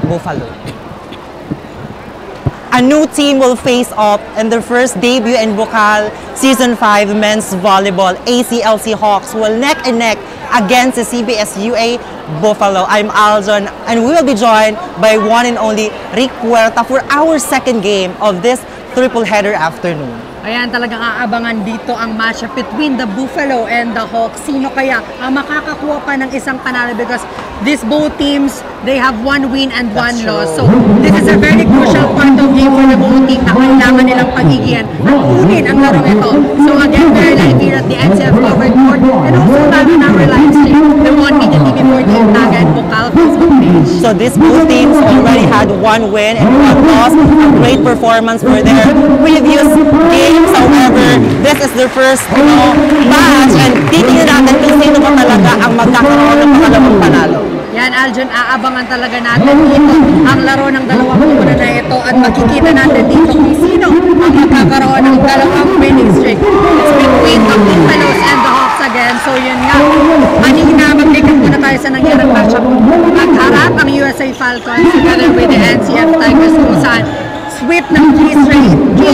Buffalo. A new team will face off in their first debut in Bukal Season 5 Men's Volleyball. ACLC Hawks will neck and neck against the CBSUA Buffalo. I'm Aljon, and we will be joined by one and only Rick Puerta for our second game of this triple-header afternoon. Ayan, talagang aabangan dito ang matchup between the Buffalo and the Hawks. Sino kaya ang makakakuha pa ng isang panalo, because these both teams, they have one win and one loss. So this is a very crucial part of game for the both team na kailangan nilang pagigihan at kunin ang laro ito. So again, we're live here at the NCF covered court and also live in our live stream, the One Media TV for the Intaga and Bukal Facebook page. So these both teams already had one win and one loss. A great performance for their previous games. However, this is their first match, and titingnan natin kung sino ba talaga ang magkakaroon ng pangalawang panalo. Yan, Aljon, aabangan talaga natin dito ang laro ng dalawang kumuna na ito at makikita natin dito kung sino ang magkakaroon ng dalawang winning streak. It's between the Buffaloes and the Hawks again. So yun nga, kanina mag-recap muna tayo sa nangyaring matchup. Magharap ang USA Falcons together with the NCF Tigers kung saan sweep ng three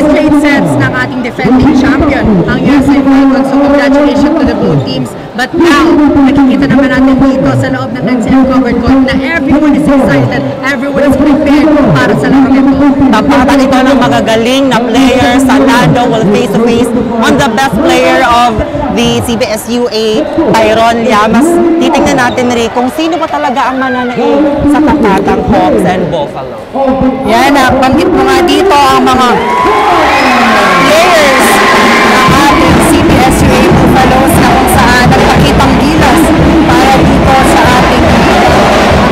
straight sets ng ating defending champion, ang USA Falcons. So congratulations to the both teams. But now, nakikita naman natin dito sa loob ng NCF covered court na everyone is excited, everyone is prepared para sa laro ito. Tapatan ito ng magagaling na players. Salado will face-to-face on the best player of the CBSUA, Tyron Llamas. Titingnan natin rin kung sino pa talaga ang mananaig sa tapatang Hawks and Buffalo. Yan, banggit mo nga dito ang mga players ng ating CBSUA Buffaloes na kung saan nagpakitang gilas para dito sa ating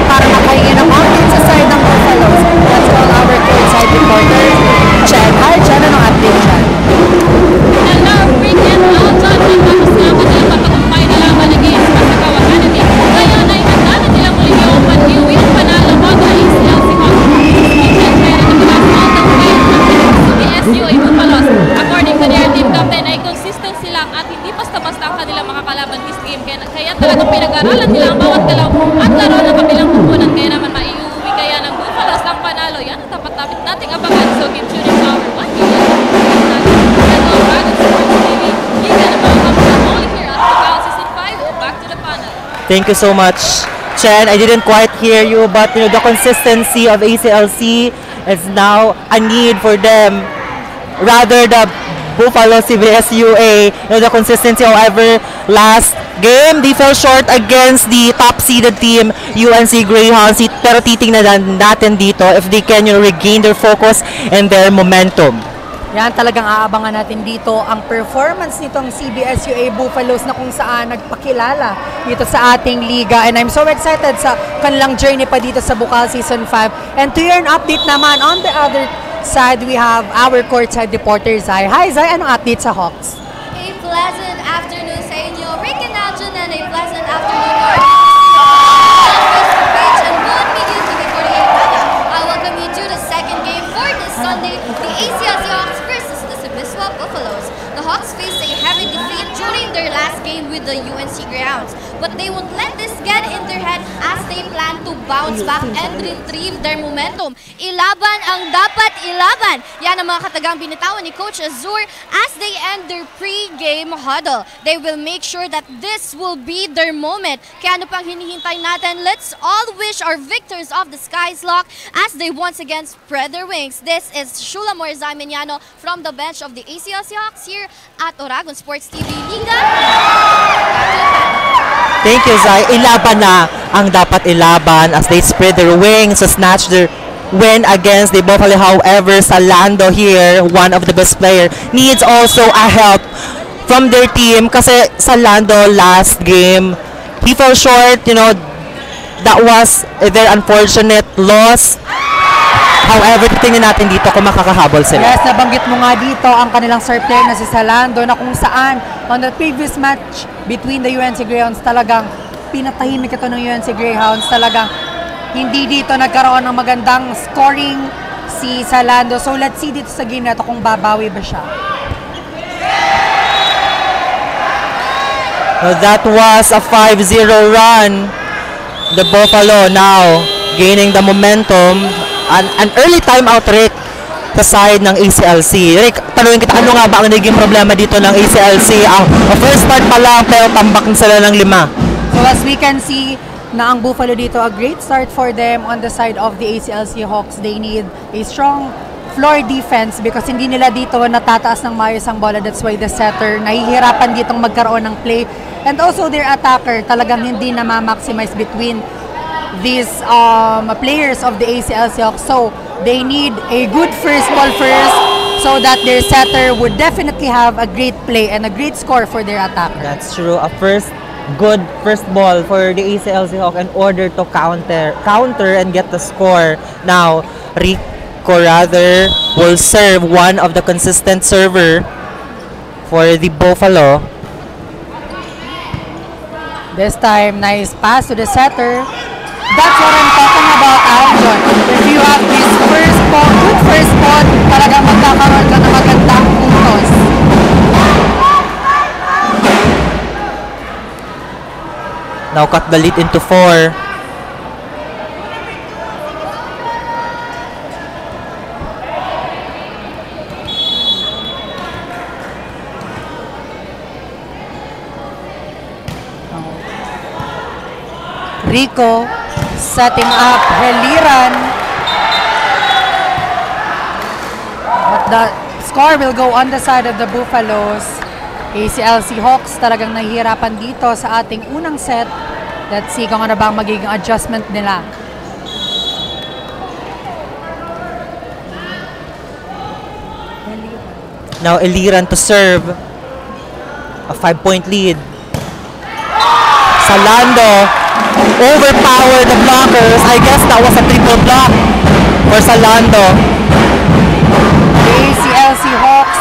para makahingi ng update sa side ng Buffaloes. Let's call our courtside reporter, Chen. Hi, Chen. Anong update, Chen? Hello, Rick and Aljon. Tapos nga ako nilang mapatumpay na laban ng games sa kawakan natin. Ngayon ay handa na nilang muli yung pag-iwin panalo mo na ACLC Hawks. CBSUA Buffaloes. According to their team captain ay consistent sila at hindi basta-basta ang kanilang makakalaban this game. Kaya talagang pinag-aralan nila ang bawat galaw at laro ng kabilang kupunan. Kaya naman maiuwi kaya ng Buffaloes ang panalo. Yan ang dapat nating abangan. So keep tuning to our One Media and Oragon Sports TV. Liga na mga kapatid only here at Bukal Season 5. Back to the panel. Thank you so much, Chen. I didn't quite hear you, but the consistency of ACLC is now a need for them. Rather the Buffalo CBSUA, the consistency. However, last game they fell short against the top-seeded team UNC Greyhounds. Pero titingnan natin dito if they can regain their focus and their momentum. Yan, talagang aabangan natin dito ang performance nitong CBSUA Buffaloes na kung saan nagpakilala dito sa ating liga. And I'm so excited sa kanilang journey pa dito sa Bukal Season 5. And to hear an update naman, on the other side, we have our courtside reporter, Zai. Hi, Zai. Anong update sa Hawks? A pleasant afternoon sa inyo, Rick and Aljon, and a pleasant afternoon I welcome you to the second game for this Sunday, the ACLC Hawks versus the Sibiswa Buffaloes. The Hawks faced a heavy defeat during their last game with the UNC Greyhounds, but they won't let this get in their head as they plan to bounce back and retrieve their momentum. Ilaban ang dapat ilaban. Yan ang mga katagang binitawan ni Coach Azur as they end their pre-game huddle. They will make sure that this will be their moment. Kaya ano pang hinihintay natin? Let's all wish our victors of the skies luck as they once again spread their wings. This is Shula Morzaminiano from the bench of the ACLC Hawks here at Oragon Sports TV Liga. Thank you, Zai. Ilaban na ang dapat ilaban as they spread their wings to snatch their win against the Buffalo. However, Salando here, one of the best player, needs also a help from their team kasi Salando last game, he fell short, that was a very unfortunate loss. However, tingnan natin dito kung makakahabol sila. Yes, nabanggit mo nga dito ang kanilang star player na si Salando na kung saan on the previous match between the UNC Greyhounds talagang pinatahimik ito ng UNC Greyhounds. Talagang hindi dito nagkaroon ng magandang scoring si Salando. So let's see dito sa game na ito kung babawi ba siya. That was a 5-0 run. The Buffalo now gaining the momentum. An early timeout, Rick, sa side ng ACLC. Rick, tanungin kita, ano nga ba ang naging problema dito ng ACLC? Ang first start pa lang, pero tambak na sila ng 5. So as we can see, na ang Buffalo dito, a great start for them on the side of the ACLC Hawks. They need a strong floor defense because hindi nila dito natataas ng maayos ang bola. That's why the setter nahihirapan ditong magkaroon ng play. And also their attacker talagang hindi na ma-maximize between these players of the ACLC Hawks. So they need a good first ball first so that their setter would definitely have a great play and a great score for their attacker. That's true. A good first ball for the ACLC Hawk in order to counter and get the score. Now, Rico rather will serve, one of the consistent server for the Buffalo. This time, nice pass to the setter. That's what I'm talking about, Aljon. If you have this first ball, good first ball, talagang magkakaroon ka ng magandang puntos. Now cut the lead into 4. Rico setting up Heliran. But the score will go on the side of the Buffaloes. ACLC Hawks talagang nahihirapan dito sa ating unang set. Let's see kung ano ba ang magiging adjustment nila. Now Eliran to serve. A 5-point lead. Salando overpowered the blockers. I guess that was a triple block for Salando. The ACLC Hawks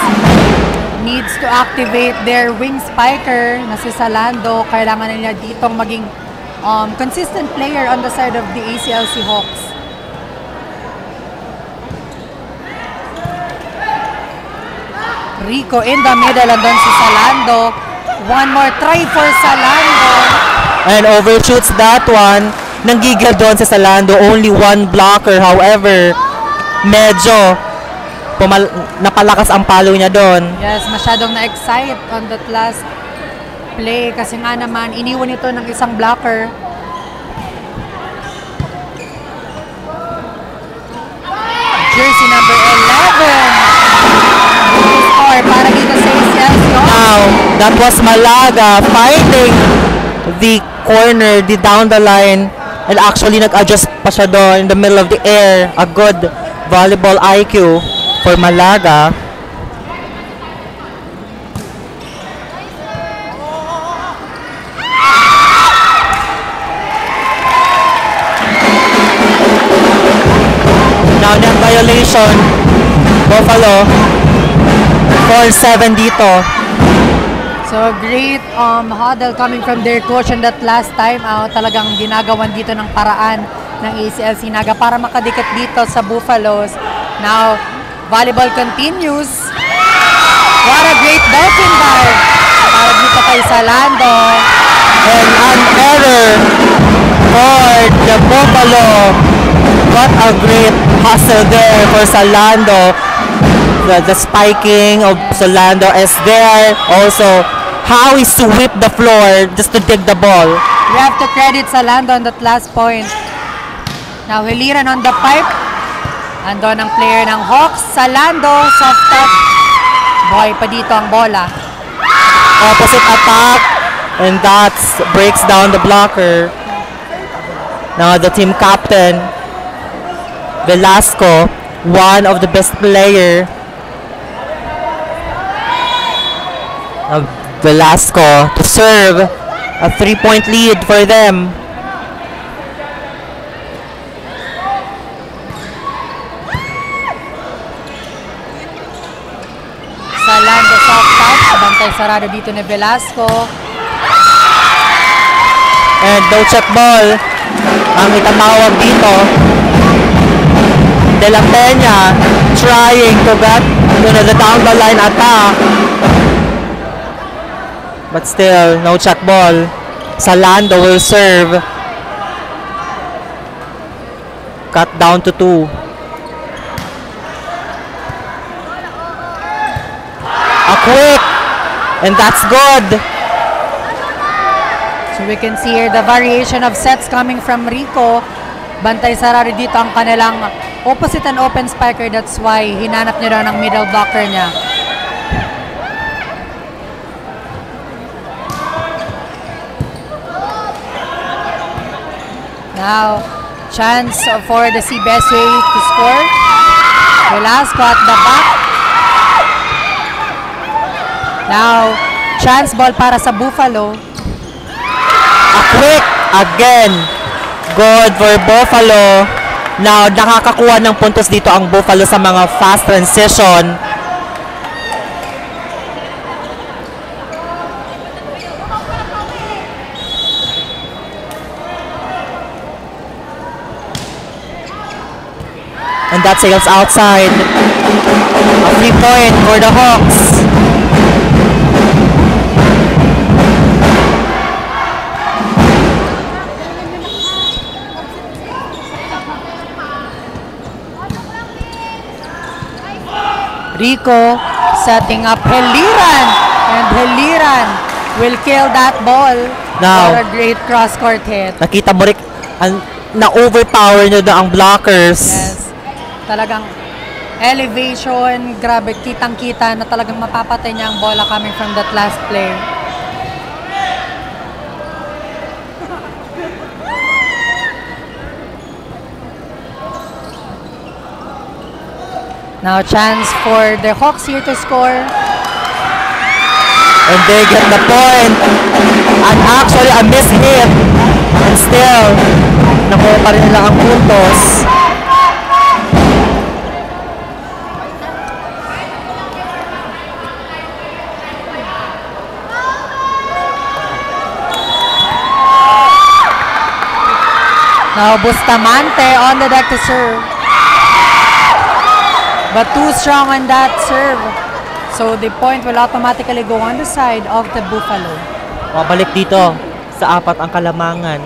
needs to activate their wing spiker na si Salando. Kailangan nila ditong maging consistent player on the side of the ACLC Hawks. Rico in the middle and then si Salando. One more try for Salando. And overshoots that one. Nanggigil doon si Salando. Only one blocker. However, medyo napalakas ang palo niya doon. Yes, masyadong na-excite on that last play kasi nga naman iniwan ito ng isang blocker. Jersey number 11. Score para dito sa ACLC. Now, that was Malaga finding the corner, the down the line, and actually nag-adjust pa siya doon in the middle of the air. A good volleyball IQ for Malaga. Now net violation, Buffalo 4-7 dito. So great huddle coming from their coach on that last time out. Talagang ginagawan dito ng paraan ng ACLC Naga para makadikit dito sa Buffaloes. Now, volleyball continues. What a great dolphin dive para dito kay Salando. And an error for the Buffalo. What a great hustle there for Salando. The spiking of Salando is there. Also, how he swept the floor just to dig the ball. We have to credit Salando on that last point. Now, Heliran on the pipe. Andon ang player ng Hawks. Salando, soft touch. Boy pa dito ang bola. Opposite attack. And that breaks down the blocker. Now, the team captain, Velasco, one of the best player. Velasco to serve, a 3-point lead for them. Salando soft touch, bantay sarado dito ni Velasco. And no check ball ang itatawag dito. De La Peña trying to get the down the line attack. But still, no check ball. Salando will serve. Cut down to 2. A quick! And that's good! So we can see here the variation of sets coming from Rico. Bantay sarari dito ang kanilang opposite and open spiker. That's why hinanap niya daw ng middle blocker niya. Now, chance for the CBSA to score. Velasco at the back. Now, chance ball para sa Buffalo. A quick again. Good for Buffalo. Now, nakakakuha ng puntos dito ang Buffalo sa mga fast transition. And that sails outside. A 3-point for the Hawks. Rico setting up Heliran, and Heliran will kill that ball. Now, for a great cross-court hit. Nakita mo rin, na-overpower nyo na ang blockers. Yes. Talagang elevation, grabe, kitang-kita na talagang mapapatay niya ang bola coming from that last player. Now, chance for the Hawks here to score. And they get the point. And actually, a miss hit. And still, nakuha pa rin nila ang puntos. Now, Bustamante on the deck to serve. But too strong on that serve. So the point will automatically go on the side of the Buffalo. Pabalik dito sa apat ang kalamangan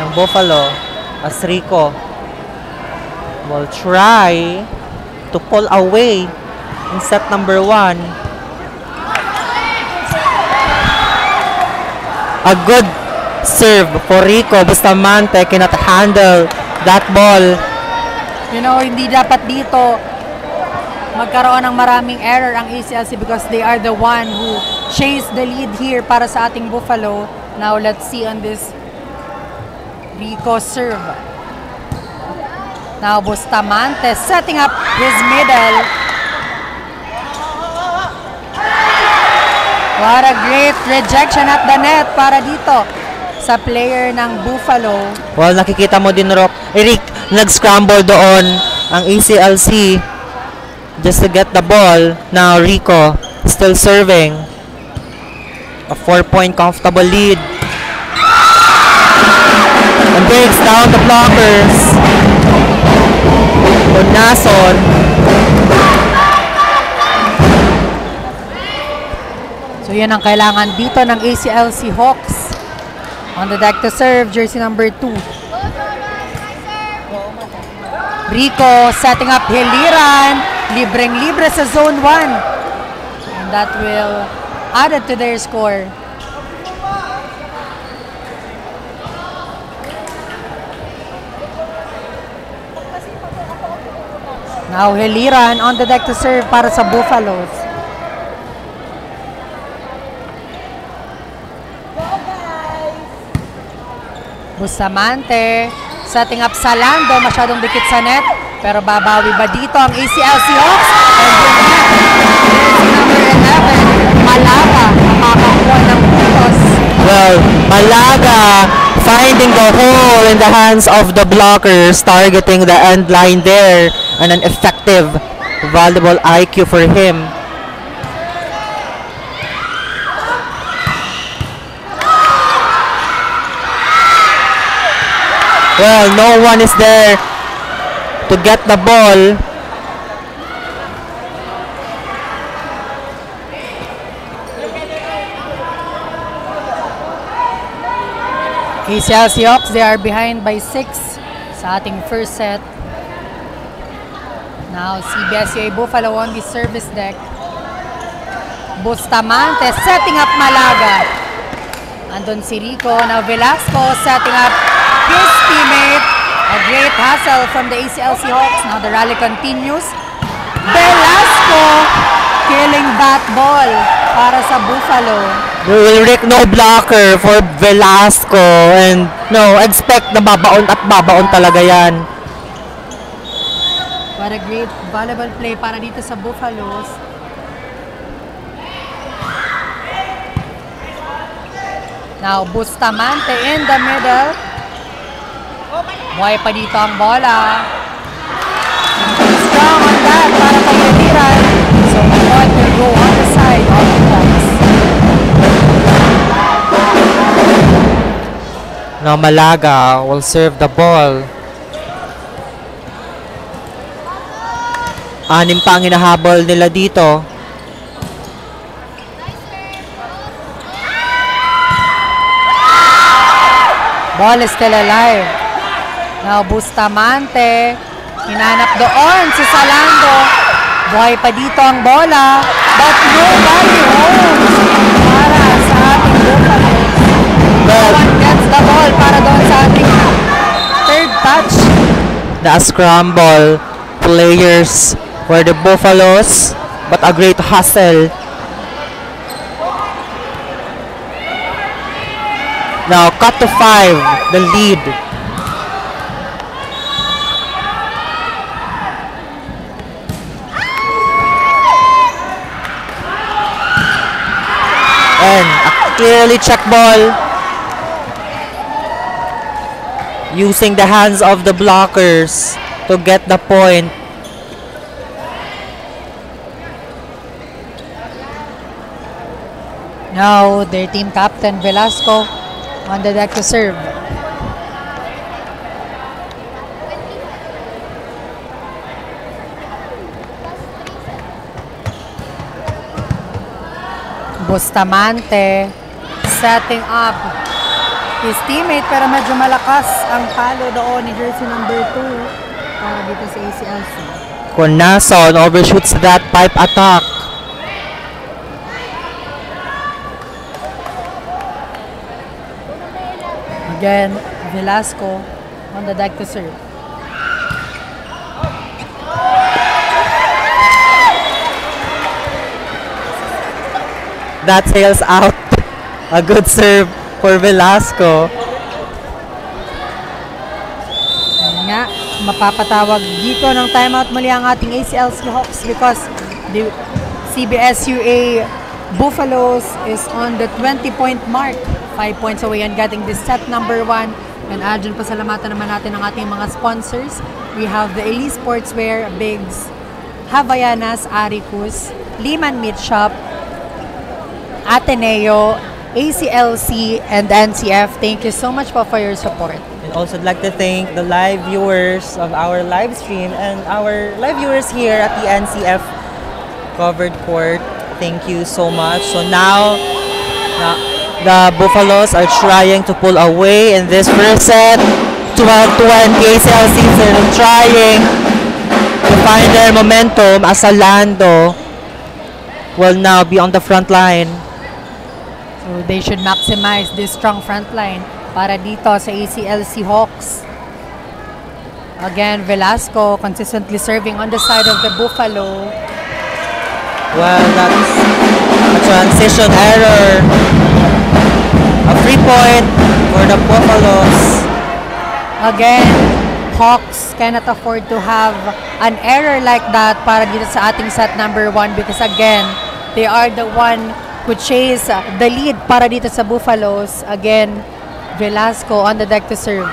ng Buffalo as Rico will try to pull away in set number 1. A good serve for Rico. Bustamante cannot handle that ball. You know, hindi dapat dito magkaroon ng maraming error ang ACLC because they are the one who chased the lead here para sa ating Buffalo. Now, let's see on this Rico serve. Now, Bustamante setting up his middle. What a great rejection at the net para dito sa player ng Buffalo. Well, nakikita mo din, Eric, nag-scramble doon ang ACLC just to get the ball. Now, Rico still serving. A 4-point comfortable lead. And breaks down the blockers. Onason. So, yan ang kailangan dito ng ACLC Hawks. On the deck to serve, jersey number 2. Rico setting up Heliran. Libreng-libre sa zone 1. And that will add it to their score. Now Heliran on the deck to serve para sa Buffaloes. Bustamante setting up Salando, masyadong dikit sa net. Pero babawi ba dito ang ACLC Hawks? And jersey number 11, Malaga, makakakuha ng puntos. Well, Malaga finding the hole in the hands of the blockers, targeting the end line there, and an effective, valuable IQ for him. Well, no one is there to get the ball. ACLC Hawks, they are behind by 6 sa ating first set. Now, CBS-UA Buffalo on the service deck. Bustamante setting up Malaga. Andun si Rico. Now, Velasco setting up his teammate. A great hustle from the ACLC Hawks. Now, the rally continues. Velasco killing that ball para sa Buffalo. Rick, no blocker for Velasco. And no, expect na babaon at babaon talaga yan. What a great volleyball play para dito sa Buffaloes. Now, Bustamante in the middle. Buhay pa dito ang bola. Strong on that para kay Eliran. So, the ball will go on the side of the box. Now, Malaga will serve the ball. Anim pa ang hinahabol nila dito. Ball is still alive. Now, Bustamante. Hinanap doon si Salando. Buhay pa dito ang bola. But nobody holds para sa ating Buffalo. No one gets the ball para doon sa ating third touch. The scramble players for the Buffaloes, but a great hustle. Now cut to 5, the lead. And a clearly check ball. Using the hands of the blockers to get the point. Now, their team captain, Velasco, on the deck to serve. Bustamante setting up his teammate pero medyo malakas ang palo doon ni jersey number 2 para dito sa ACLC. Cornason overshoots that pipe attack. Again, Velasco on the deck to serve. That sails out. A good serve for Velasco. Nga, mapapatawag dito ng timeout muli ang ating ACLC Hawks because the CBS-UA Buffaloes is on the 20-point mark. 5 points away and getting this set number 1. And dyan pasalamatan naman natin ang ating mga sponsors. We have the Elite Sportswear, Bigs, Havaianas, Aricus, Liman Meat Shop, Ateneo, ACLC, and NCF. Thank you so much for your support. And also I'd like to thank the live viewers of our live stream and our live viewers here at the NCF covered court. Thank you so much. So now the Buffaloes are trying to pull away in this first set. 12-20 ACLC are trying to find their momentum as Salando will now be on the front line. So they should maximize this strong front line para dito sa ACLC Hawks. Again, Velasco consistently serving on the side of the Buffalo. Well, that's a transition error. A free point for the Buffaloes. Again, Hawks cannot afford to have an error like that para dito sa ating set number 1 because again, they are the one who chase the lead para dito sa Buffaloes. Again, Velasco on the deck to serve.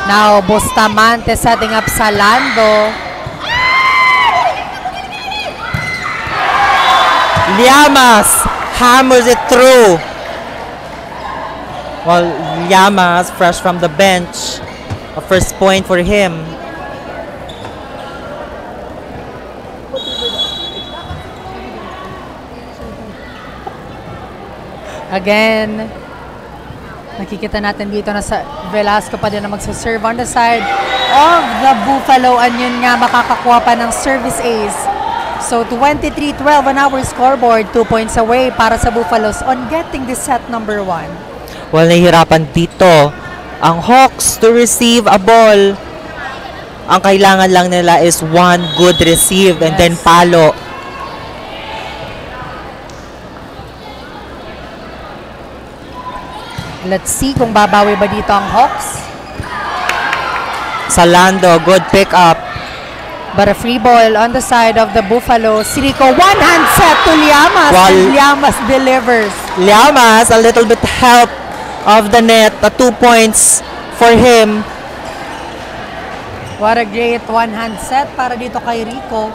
Now, Bustamante setting up Salando. Llamas hammers it through. Well, Llamas fresh from the bench. A first point for him. Again, Nakikita natin dito na sa Velasco pa din na magsaserve on the side of the Buffalo. And yun nga, makakakuha pa ng service ace. So 23-12 on our scoreboard. 2 points away para sa Buffaloes on getting the set number 1. Well, nahihirapan dito ang Hawks to receive a ball. Ang kailangan lang nila is one good receive and then palo. Let's see kung babawi ba dito ang Hawks. Salando, good pick up. But a free ball on the side of the Buffalo. Sirico, one-hand set to Llamas. Well, and Llamas delivers. Llamas, a little bit help of the net. 2 points for him. What a great one-hand set para dito kay Rico.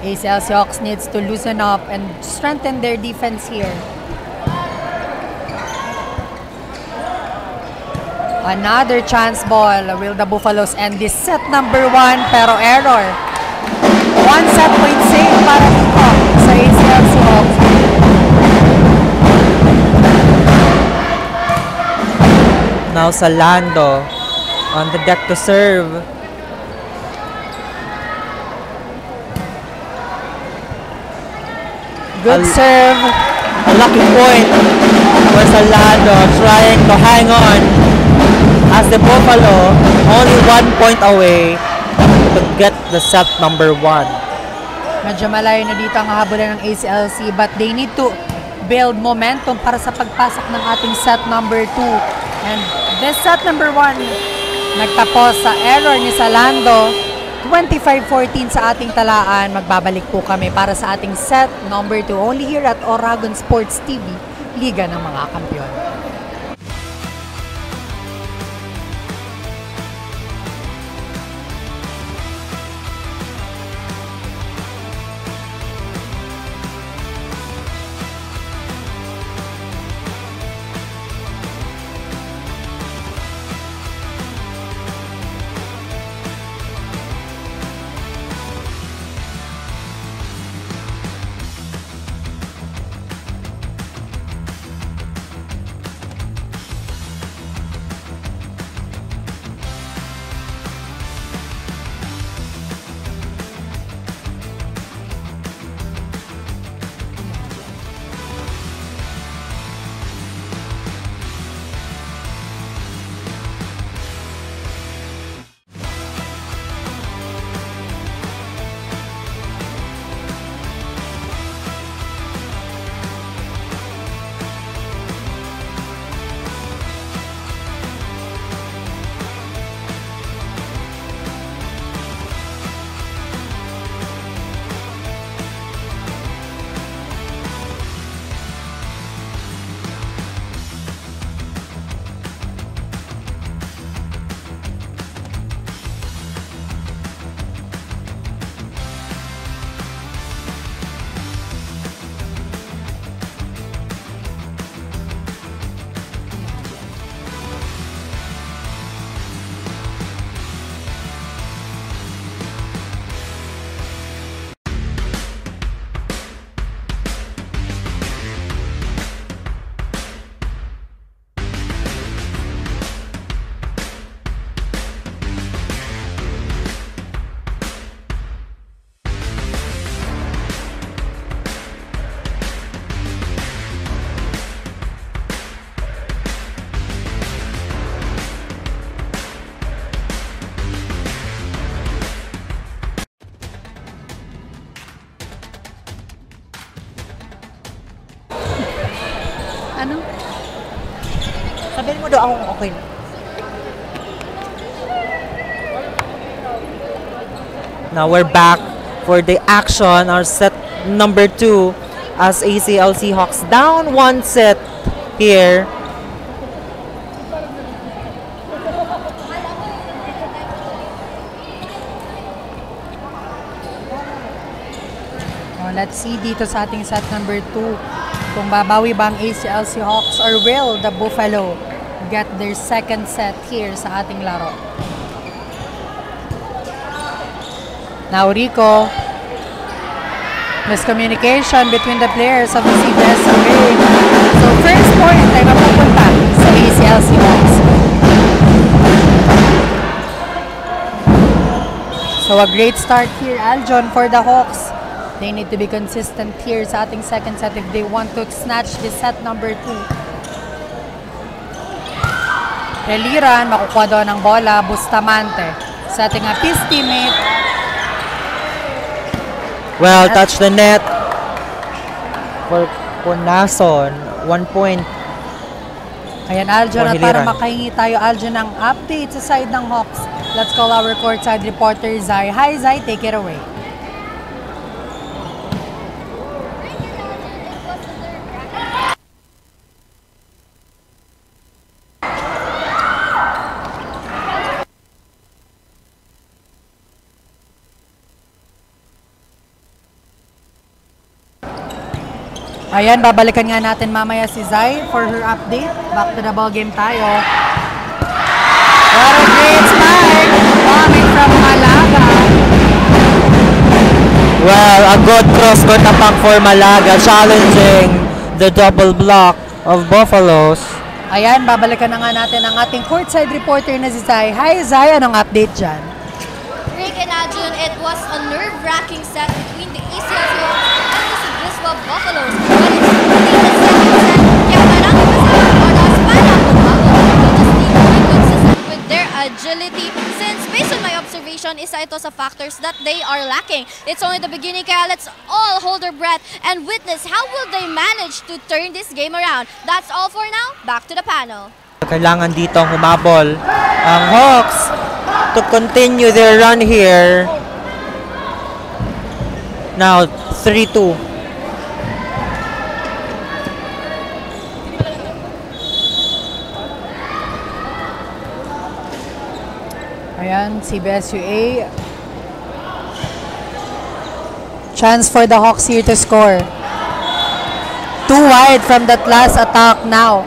ACLC Hawks needs to loosen up and strengthen their defense here. Another chance ball. Will the Buffaloes end this set number 1? Pero error. 1 set point save para dito sa ACLC Hawks. Now Salando on the deck to serve. Good serve. A lucky point for Salando trying to hang on as the Buffalo only 1 point away to get the set number 1. Medyo malayo na dito ang habulan ng ACLC but they need to build momentum para sa pagpasok ng ating set number 2. And this set number 1 nagtapos sa error ni Salando. 25-14 sa ating talaan. Magbabalik po kami para sa ating set number 2 only here at Oragon Sports TV, Liga ng mga Kampiyon. Ano? Sabihin mo daw ako okay na. Now we're back for the action, our set number 2 as ACLC Hawks down 1 set here. Let's see dito sa ating set number 2 kung babawi ba ang ACLC Hawks or will the Buffalo get their second set here sa ating laro. Now Rico Miscommunication between the players of the CBSUA. So first point ay mapupunta sa ACLC Hawks. So a great start here, Aljon, for the Hawks. They need to be consistent here sa ating second set if they want to snatch this set number 2. Reliran, makukuha doon ng bola. Bustamante sa ating peace teammate. Well, touch the net for Punason. 1 point. Ayan, Aljon, at para Hiliran. makahingi tayo, Aljon, ng update sa side ng Hawks. Let's call our courtside reporter, Zai. Hi, Zai. Take it away. Ayan, babalikan nga natin mamaya si Zai for her update. Back to the ball game tayo. What a great spike coming from Malaga. Well, a good cross-court attack for Malaga, challenging the double block of Buffaloes. Ayan, babalikan na nga natin ang ating courtside reporter na si Zai. Hi Zai, anong update dyan? Rick and Ajun, it was a nerve-wracking set between the ACLC Hawks and the Sabiswa Buffaloes. But it's only the second set, kaya marami pa silang oras para umabot. They just need to be consistent with their agility. Since based on my observation, isa ito sa factors that they are lacking. It's only the beginning, kaya let's all hold our breath and witness how will they manage to turn this game around. That's all for now. Back to the panel. Kailangan dito humabol ang Hawks to continue their run here. Now, 3-2. Ayan, CBSUA. Chance for the Hawks here to score. Too wide from that last attack now.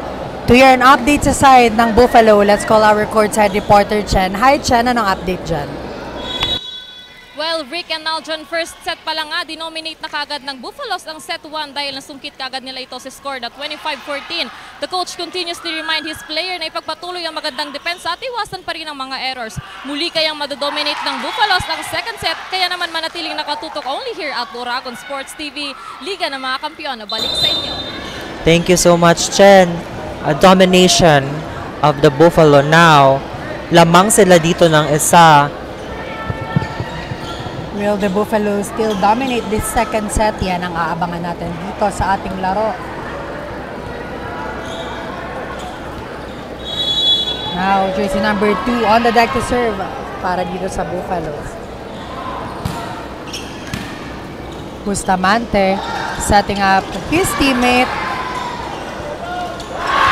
To hear an update sa side ng Buffalo, let's call our courtside reporter, Chen. Hi, Chen. Anong update dyan? Well, Rick and Aljon, first set pa lang nga, dinominate na kagad ng Buffaloes ang set 1 dahil nasungkit kagad nila ito sa score na 25-14. The coach continuously remind his player na ipagpatuloy ang magandang depensa at iwasan pa rin ang mga errors. Muli kayang madodominate ng Buffaloes ang second set, kaya naman manatiling nakatutok only here at Oragon Sports TV. Liga ng mga kampiyon, balik sa inyo. Thank you so much, Chen. A domination of the Buffalo now. Lamang sila dito ng isa. Will the Buffalo still dominate this second set? Yan ang aabangan natin dito sa ating laro. Now, jersey number 2 on the deck to serve para dito sa Buffaloes. Bustamante setting up his teammate.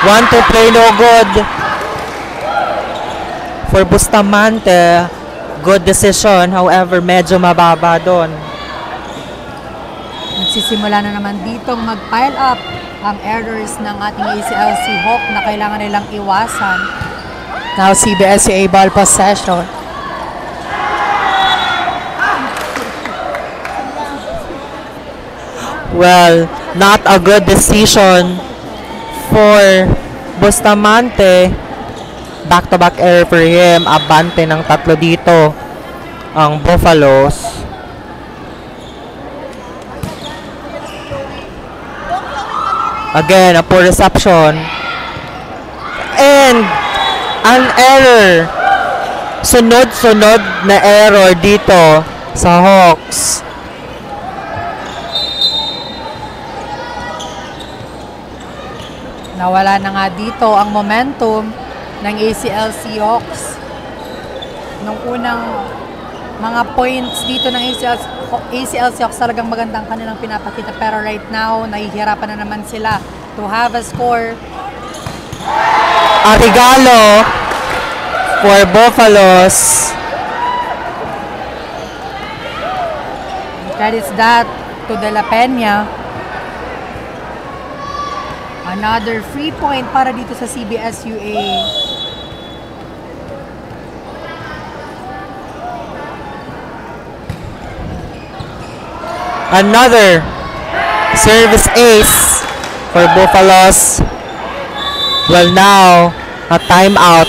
1-2 play, no good for Bustamante. Good decision, however, medyo mababa doon. Nagsisimula na naman ditong mag-pile up ang errors ng ating ACLC Hawk na kailangan nilang iwasan. Now, CBSUA ball possession. Well, not a good decision for Bustamante. Back-to-back error for him. Abante ng tatlo dito ang Buffaloes. Again, a poor reception. And an error. Sunod-sunod na error dito sa Hawks. Nawala na nga dito ang momentum ng ACLC Hawks. Nung unang mga points dito ng ACLC Hawks, talagang magandang kanilang pinapakita. Pero right now, nahihirapan na naman sila to have a score. A regalo for Buffaloes. That is that to De La Peña. Another free point para dito sa CBSUA. Another service ace for Buffaloes. Well, now a timeout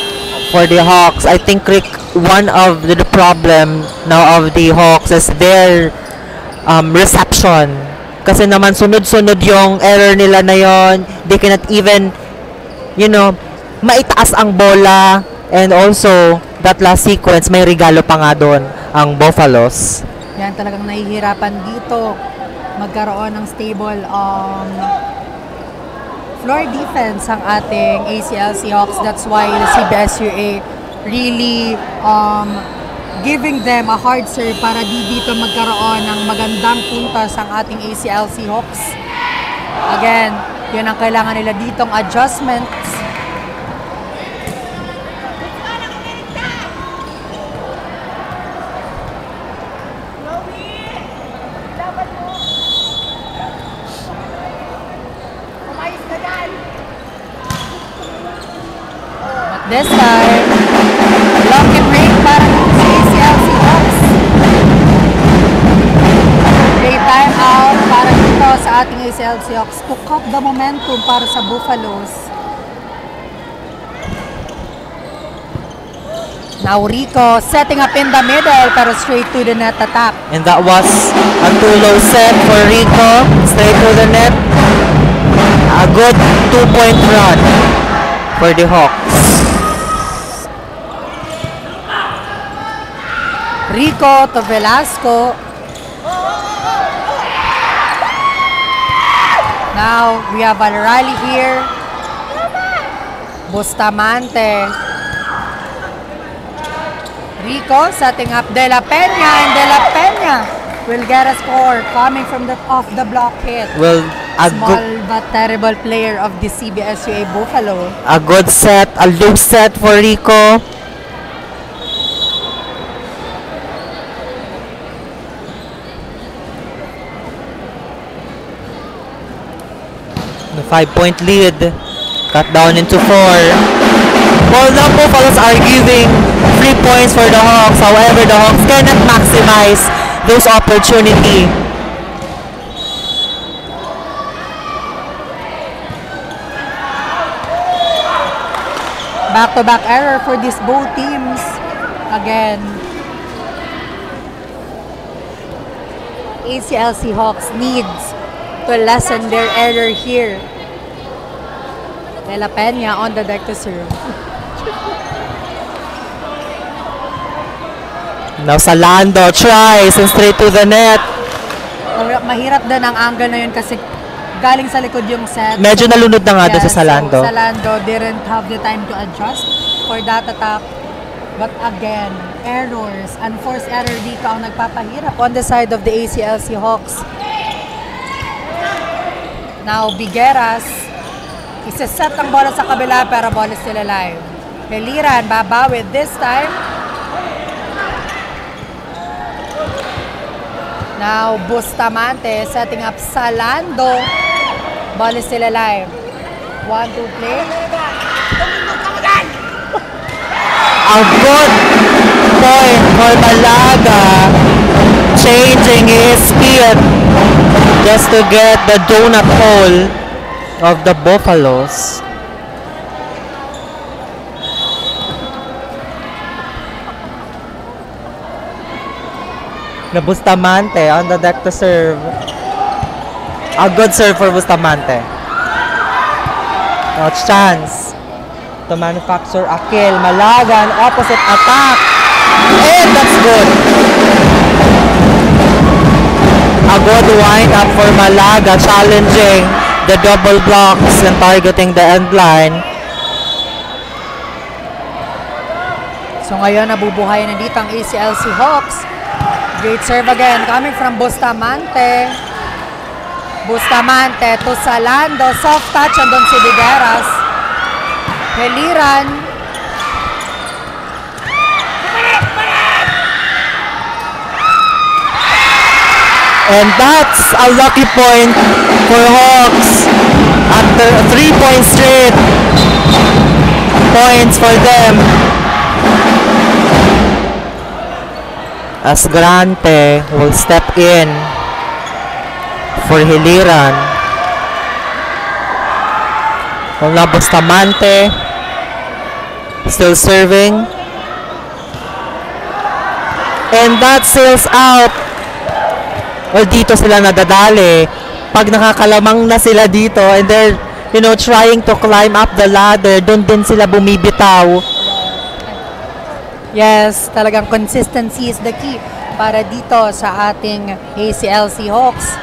for the Hawks. I think, Rick, one of the problem now of the Hawks is their reception. Kasi naman sunod-sunod yung error nila na yon. They cannot even, maitaas ang bola. And also, that last sequence, may regalo pa nga doon ang Buffaloes. Yan, talagang nahihirapan dito magkaroon ng stable floor defense ang ating ACL Seahawks. That's why the CBSUA really giving them a hard serve para dito magkaroon ng magandang puntos ang ating ACL Seahawks. Again, yun ang kailangan nila ditong adjustments. This time, lucky break para sa ACL Seahawks. Great time out para dito sa ating ACL Seahawks to cut the momentum para sa Buffaloes. Now Rico setting up in the middle pero straight to the net attack. And that was a too low set for Rico. Straight to the net. A good 2-point run for the Hawks. Rico to Velasco. Now we have a rally here. Bustamante. Rico setting up De La Peña, and De La Peña will get a score coming from the off the block hit. Well, small but terrible player of the CBSUA Buffalo. A good set, a loose set for Rico. The 5-point lead cut down into 4. Well, the Buffaloes are giving 3 points for the Hawks. However, the Hawks cannot maximize those opportunity. Back-to-back error for these both teams. Again, ACL Seahawks needs to lessen their error here. De La Peña on the deck to serve. Now Salando tries and straight to the net. Mahirap din ang angle na yun kasi galing sa likod yung set. Medyo nalunod na nga doon sa Salando. So Salando didn't have the time to adjust for that attack. But again, errors, unforced error dito ang nagpapahirap on the side of the ACL Seahawks. Now, Bigueras, isa-set ang bola sa kabila pero bola still alive. Heliran, babawi this time. Now, Bustamante setting up Salando. Ball is still alive. 1-2 play. A good point for Malaga, changing his speed just to get the donut hole of the Buffaloes. The Bustamante on the deck to serve. A good serve for Bustamante. Now chance to manufacture a kill. Malaga, an opposite attack. And that's good. A good wind up for Malaga, challenging the double blocks and targeting the end line. So ngayon, nabubuhay na dito ang ACL Seahawks. Great serve again coming from Bustamante. Bustamante to Salando. Soft touch andun si Bigueras. Heliran. And that's a lucky point for Hawks after 3 points straight points for them. As Grante will step in for Hiliran. Wala Bustamante. Still serving. And that sails out. Well, dito sila nadadali. Pag nakakalamang na sila dito and they're, you know, trying to climb up the ladder, doon din sila bumibitaw. Yes, talagang consistency is the key para dito sa ating ACLC Hawks.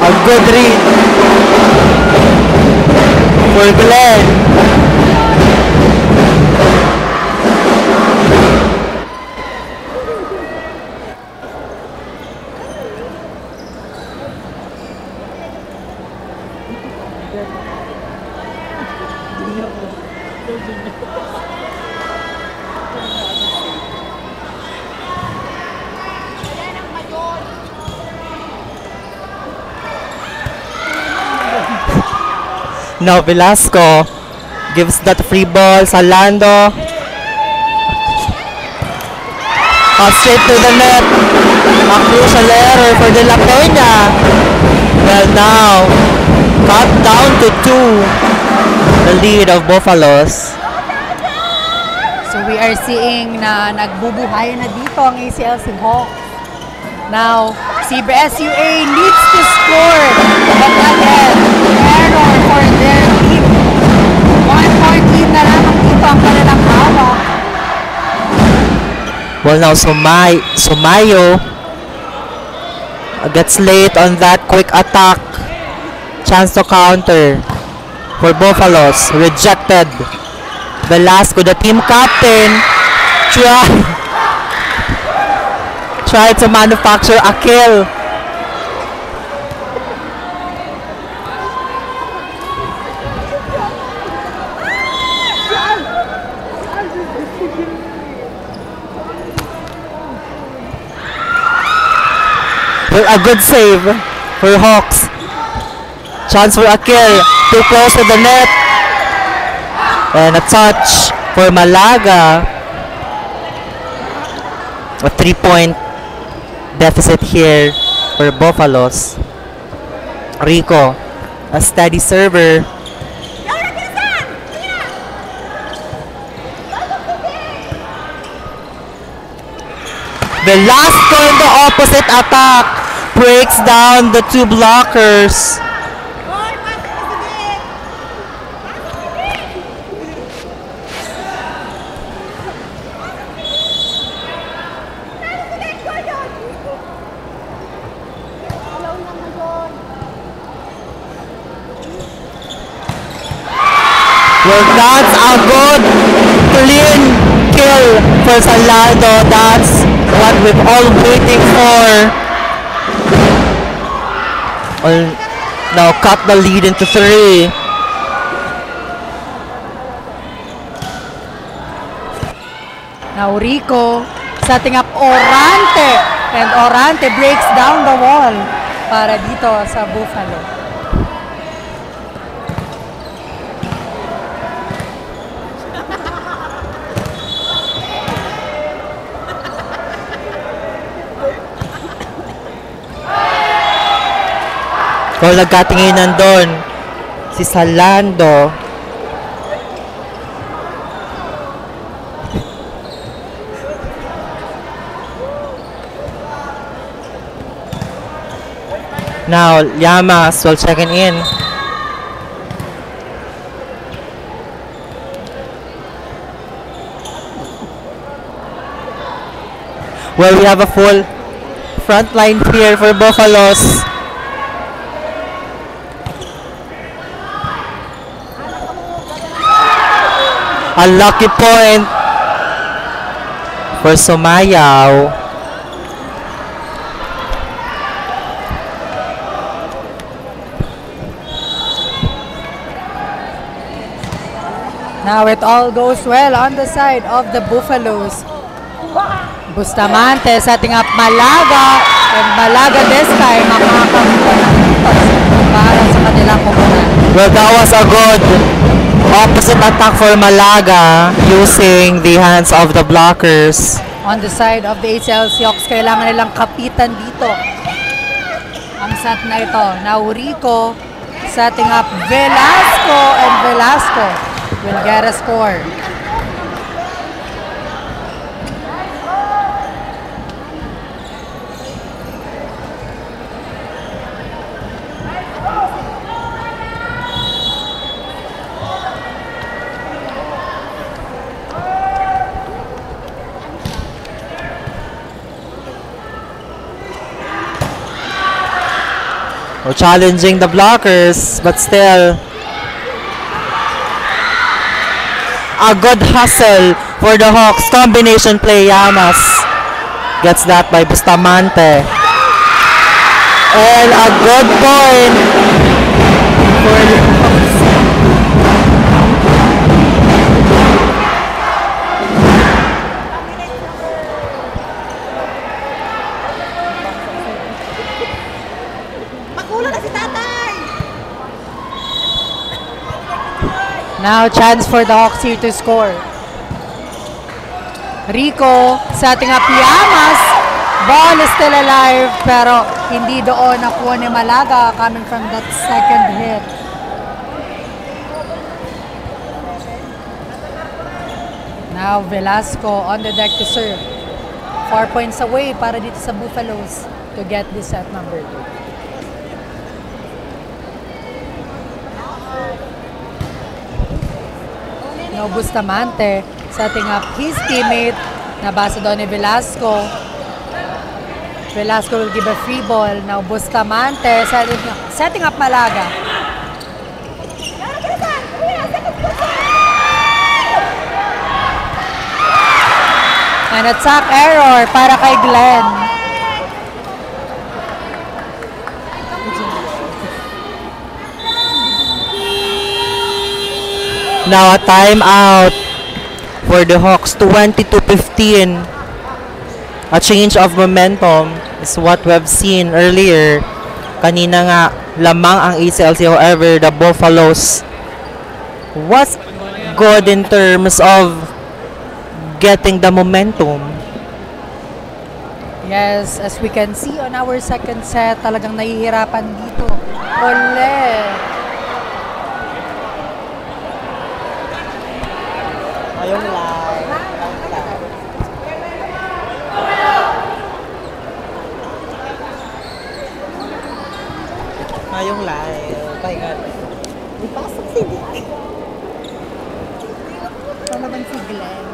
A good read for Glenn. Now Velasco gives that free ball sa Lando. Straight to the net. A crucial error for De La Peña. Well, now cut down to 2. The lead of Buffaloes. So we are seeing na nagbubuhay na dito ang ACLC Hawks. Now, CBSUA needs to score. But again, error for their team. 1-point lead na lamang dito ang kanilang hawak. Well, now Sumayo gets late on that quick attack. Chance to counter for Buffaloes. Rejected. Velasco, the team captain, tried to manufacture a kill. Well, a good save for Hawks. Chance for a kill. Too close to the net. And a touch for Malaga. A 3-point deficit here for Buffaloes. Rico, a steady server. Velasco in the opposite attack breaks down the two blockers. Well, that's a good clean kill for Salado. That's what we've all waiting for. Well, now cut the lead into 3. Now Rico setting up Orante. And Orante breaks down the wall para dito sa Buffalo. Well, nagkatinginan doon si Salando. Now, Llamas will checking in. Well, we have a full front line here for Buffaloes. A lucky point for Sumayaw. Now it all goes well on the side of the Buffaloes. Bustamante setting up Malaga. And Malaga this time makakakuha ng puntos para sa kanilang kupunan. Well, that was a good Opposite attack for Malaga using the hands of the blockers. On the side of the ACL Seahawks, kailangan nilang kapitan dito. Ang set na ito. Now Rico setting up Velasco, and Velasco will get a score. We're challenging the blockers, but still a good hustle for the Hawks. Combination play, Llamas gets that by Bustamante. And a good point for the Hawks. Now, chance for the Hawks here to score. Rico setting up Llamas. Ball is still alive, pero hindi doon nakuha ni Malaga coming from that second hit. Now, Velasco on the deck to serve. 4 points away para dito sa Buffaloes to get this set number 2. Now Bustamante setting up his teammate. Nabasa doon ni Velasco. Velasco will give a free ball. Now Bustamante setting up Malaga. An attack error para kay Glenn. Now a timeout for the Hawks, 22-15. A change of momentum is what we've seen earlier. Kanina nga, lamang ang ACLC. However, the Buffaloes was good in terms of getting the momentum. Yes, as we can see on our second set, talagang nahihirapan dito. Ole! Ayong live. Ayong live. Pahinga. May pasok si Dick. Ito naman si Glenn.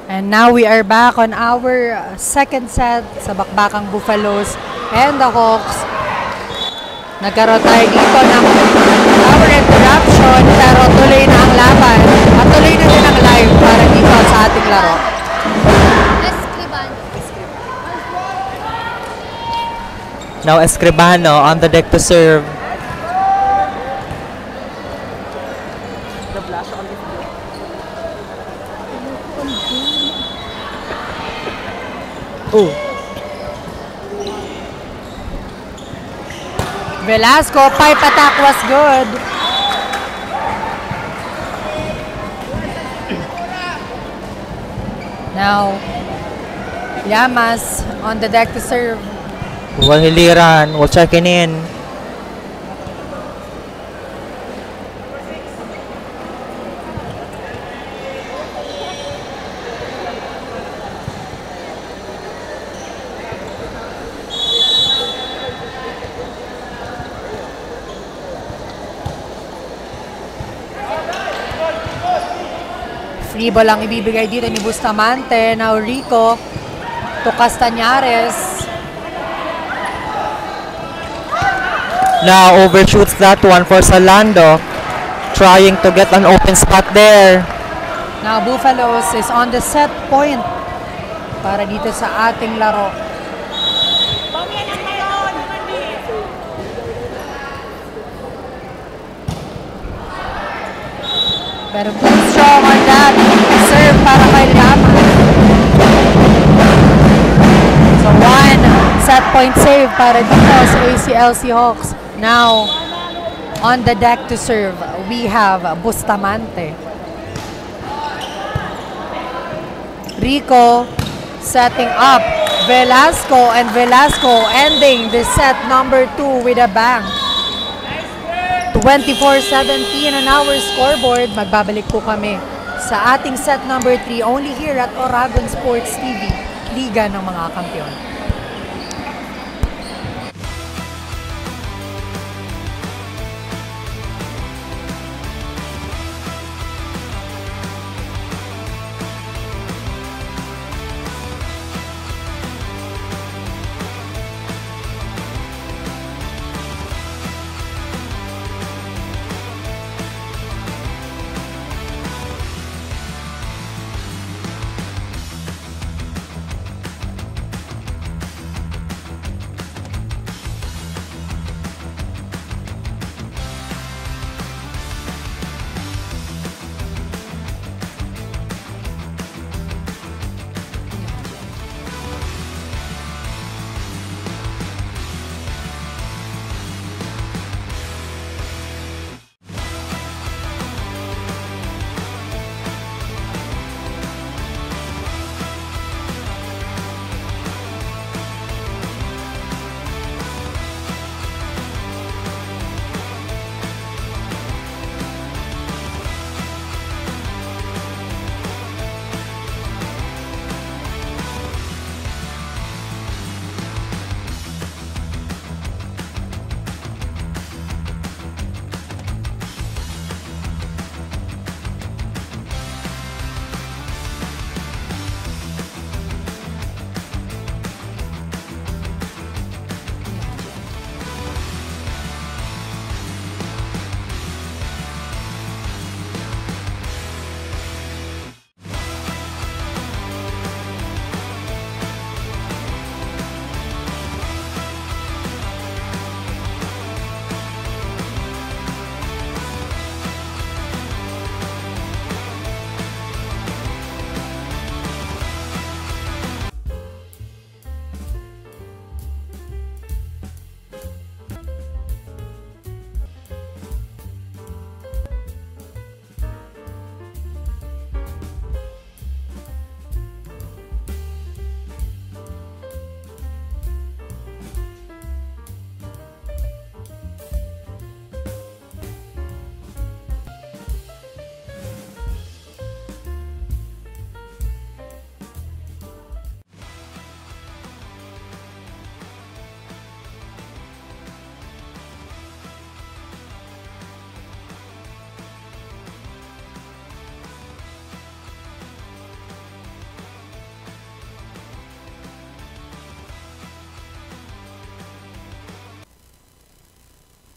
And now we are back on our second set sa bakbakang Buffaloes and the Hawks. Nagkaroon tayo dito ng power interruption, pero tuloy na ang laban at tuloy na din ang live para dito sa ating laro. Now Escribano on the deck to serve. Oh. Velasco, pipe attack was good. Now, Llamas on the deck to serve. Hiliran, we'll checking in. Free ball ang ibibigay dito ni Bustamante. Now Rico to Castañares. Now overshoots that one for Salando. Trying to get an open spot there. Now Buffaloes is on the set point para dito sa ating laro. Pero strong on that. Serve para kay Llama. So one set point save para dito sa ACLC Hawks. Now, on the deck to serve, we have Bustamante. Rico setting up Velasco, and Velasco ending the set number 2 with a bang. 24-17 on our scoreboard. Magbabalik po kami sa ating set number 3 only here at Oragon Sports TV, Liga ng mga Kampiyon.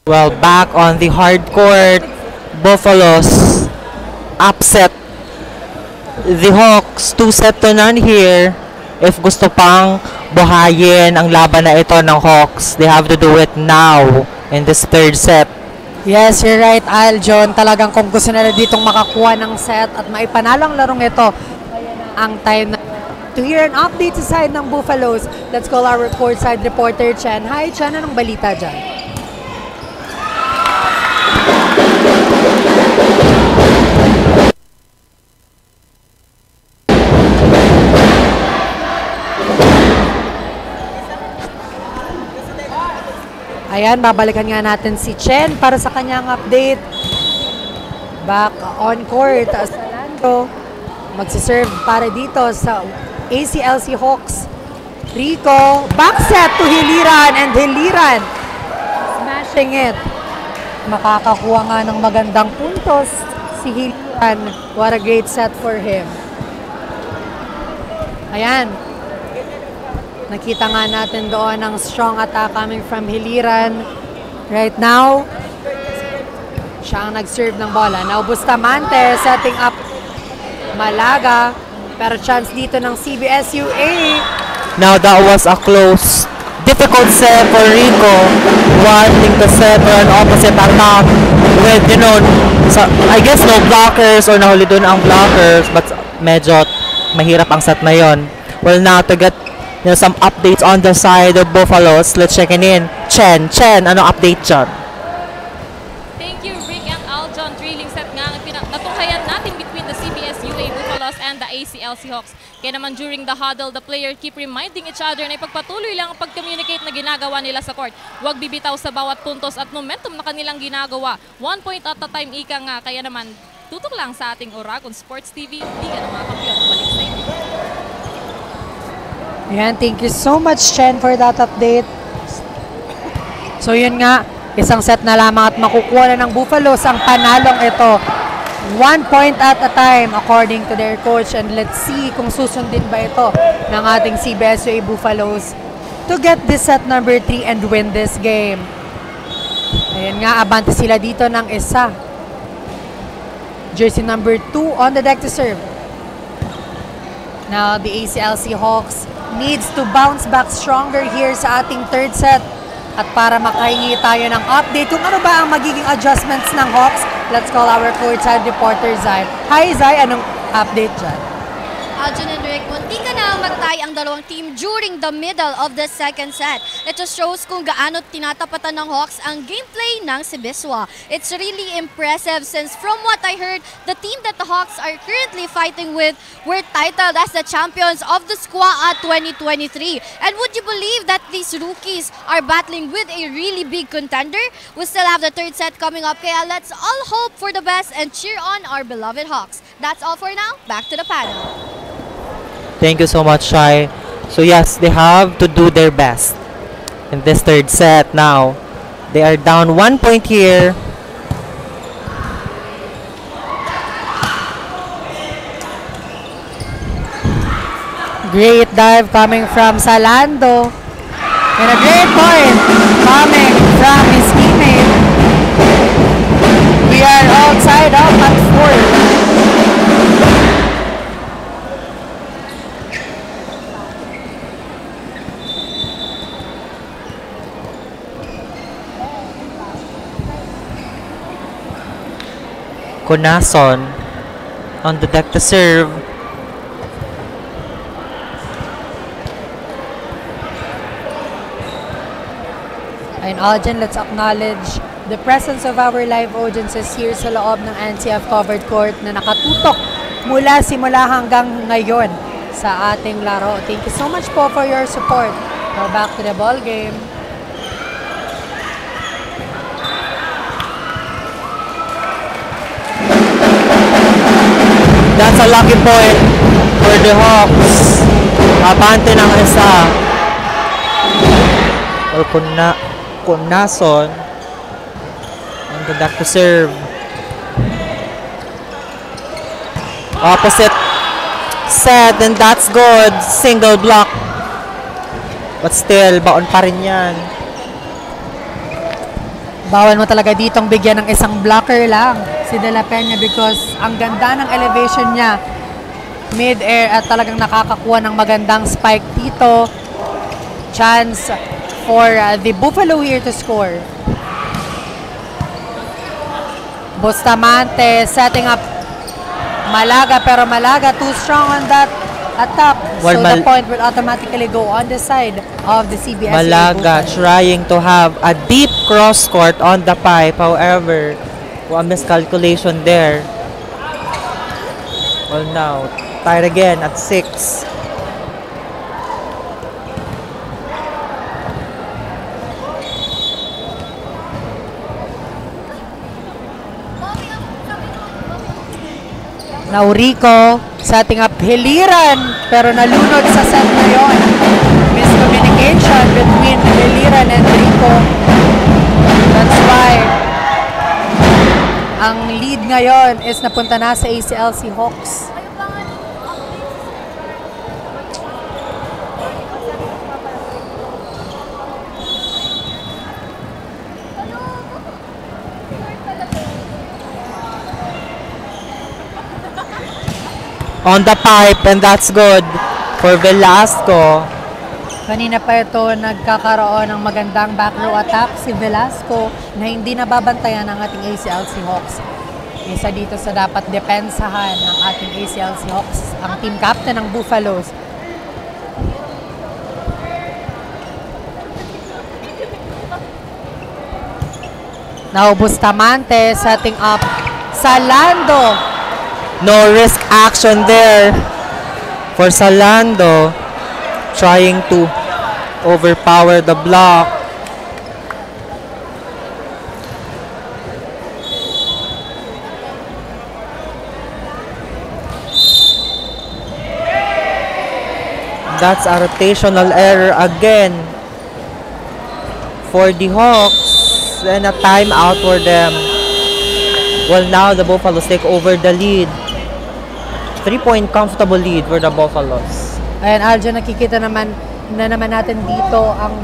Well, back on the hard court, Buffaloes upset the Hawks 2-0 here. If gusto pang buhayin ang laban na ito ng Hawks, they have to do it now in this third set. Yes, you're right, Aljon. Talagang kung gusto nila ditong makakuha ng set at maipanalo ang larong ito, ang time na to hear an update sa side ng Buffaloes. Let's call our courtside reporter, Chen. Hi, Chen. Anong balita dyan? Ayan, babalikan nga natin si Chen para sa kanyang update. Back on court, Salando magsiserve para dito sa ACLC Hawks. Rico, back set to Hiliran, and Hiliran smashing it. Makakakuha nga ng magandang puntos si Hiliran. What a great set for him. Ayan. Nakita nga natin doon ang strong attack coming from Hiliran. Right now, siya ang nag-serve ng bola. Now, Bustamante setting up Malaga. Pero chance dito ng CBSUA. Now that was a close, difficult set for Rico. Wanting to set for an opposite attack with, you know, I guess no blockers or nahuli doon ang blockers, but medyo mahirap ang set na yon. Well, now to get, you know, some updates on the side of Buffaloes, let's check in. Chen, ano update dyan? Thank you, Rick and Aljon. Thrilling set nga ang natunghayan natin between the CBS-UA Buffaloes and the ACL Seahawks. Kaya naman during the huddle, the player keep reminding each other na ipagpatuloy lang ang pag-communicate na ginagawa nila sa court. Huwag bibitaw sa bawat puntos at momentum na kanilang ginagawa. 1 point at a time, ika nga. Kaya naman, tutok lang sa ating Oragon Sports TV. Liga ng mga kampiyon. Balik sa inyo. Yan, thank you so much, Chen, for that update. So yun nga, isang set na lamang at makukuha na ng Buffaloes ang panalong ito. 1 point at a time according to their coach, and let's see kung susundin ba ito ng ating CBSUA Buffaloes to get this set number 3 and win this game. Ayan nga, abante sila dito ng isa. Jersey number 2 on the deck to serve. Now the ACL Seahawks needs to bounce back stronger here sa ating third set. At para makahingi tayo ng update kung ano ba ang magiging adjustments ng Hawks, let's call our courtside reporter, Zai. Hi, Zai. Anong update dyan? Aljon and Rick, munti ka na magtay ang dalawang team during the middle of the second set. It just shows kung gaano tinatapatan ng Hawks ang gameplay ng Sibiswa. It's really impressive since from what I heard, the team that the Hawks are currently fighting with were titled as the champions of the SQA 2023. And would you believe that these rookies are battling with a really big contender? We still have the third set coming up, kaya let's all hope for the best and cheer on our beloved Hawks. That's all for now. Back to the panel. Thank you so much, Shai. So yes, they have to do their best in this third set now. They are down 1 point here. Great dive coming from Salando. And a great point coming from his teammate. We are all tied up at 4. Conason on the deck to serve. And Aljon, let's acknowledge the presence of our live audiences here sa loob ng NCF covered court na nakatutok simula hanggang ngayon sa ating laro. Thank you so much po for your support. Now back to the ball game. That's a lucky point for the Hawks. Abante ng isa. Or Conason on the deck to serve. Opposite set, and that's good. Single block. But still, baon pa rin yan. Bawal mo talaga ditong bigyan ng isang blocker lang si De La Peña because ang ganda ng elevation niya mid-air at talagang nakakakuha ng magandang spike dito. Chance for the Buffalo here to score. Bustamante setting up Malaga, pero Malaga too strong on that attack. Well, so the point will automatically go on the side of the CBS. Malaga trying to have a deep cross court on the pipe. However, a miscalculation there. Well, now tied again at 6. Now Rico setting up Hiliran, pero nalunod sa set na yun. Miscommunication between Hiliran and Rico. That's why ang lead ngayon is napunta na sa ACL Seahawks. on the pipe, and that's good for Velasco. Kanina pa ito nagkakaroon ng magandang back row attack si Velasco na hindi nababantayan ng ating ACLC Hawks. Isa dito sa dapat depensahan ng ating ACLC Hawks, ang team captain ng Buffaloes. Now Bustamante setting up Salando. No risk action there for Salando, trying to overpower the block. That's a rotational error again for the Hawks, and a timeout for them. Well, now the Buffaloes take over the lead. 3-point comfortable lead for the Buffaloes. Ayan, Aljo, nakikita naman natin dito ang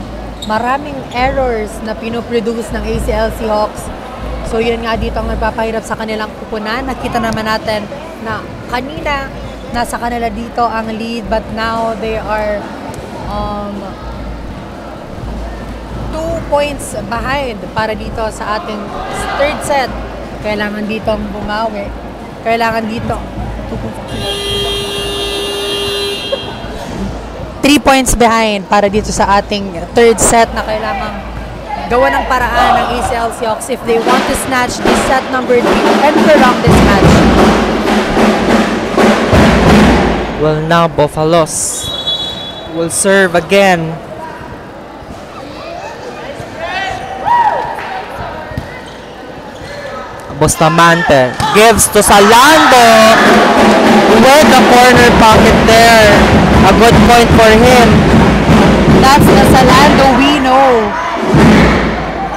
maraming errors na pinoproduce ng ACLC Hawks. So, yun nga dito ang nagpapahirap sa kanilang kupunan. Nakita naman natin na kanina nasa kanila dito ang lead, but now they are 2 points behind para dito sa ating third set. Kailangan dito ang bumawi. Kailangan dito 3 points behind para dito sa ating third set na kailangan gawa ng paraan ng ACLC Hawks if they want to snatch this set number 3 and prolong this match. Well, now Buffaloes will serve again. Bustamante gives to Salando with the corner pocket there. A good point for him. That's the Salando we know.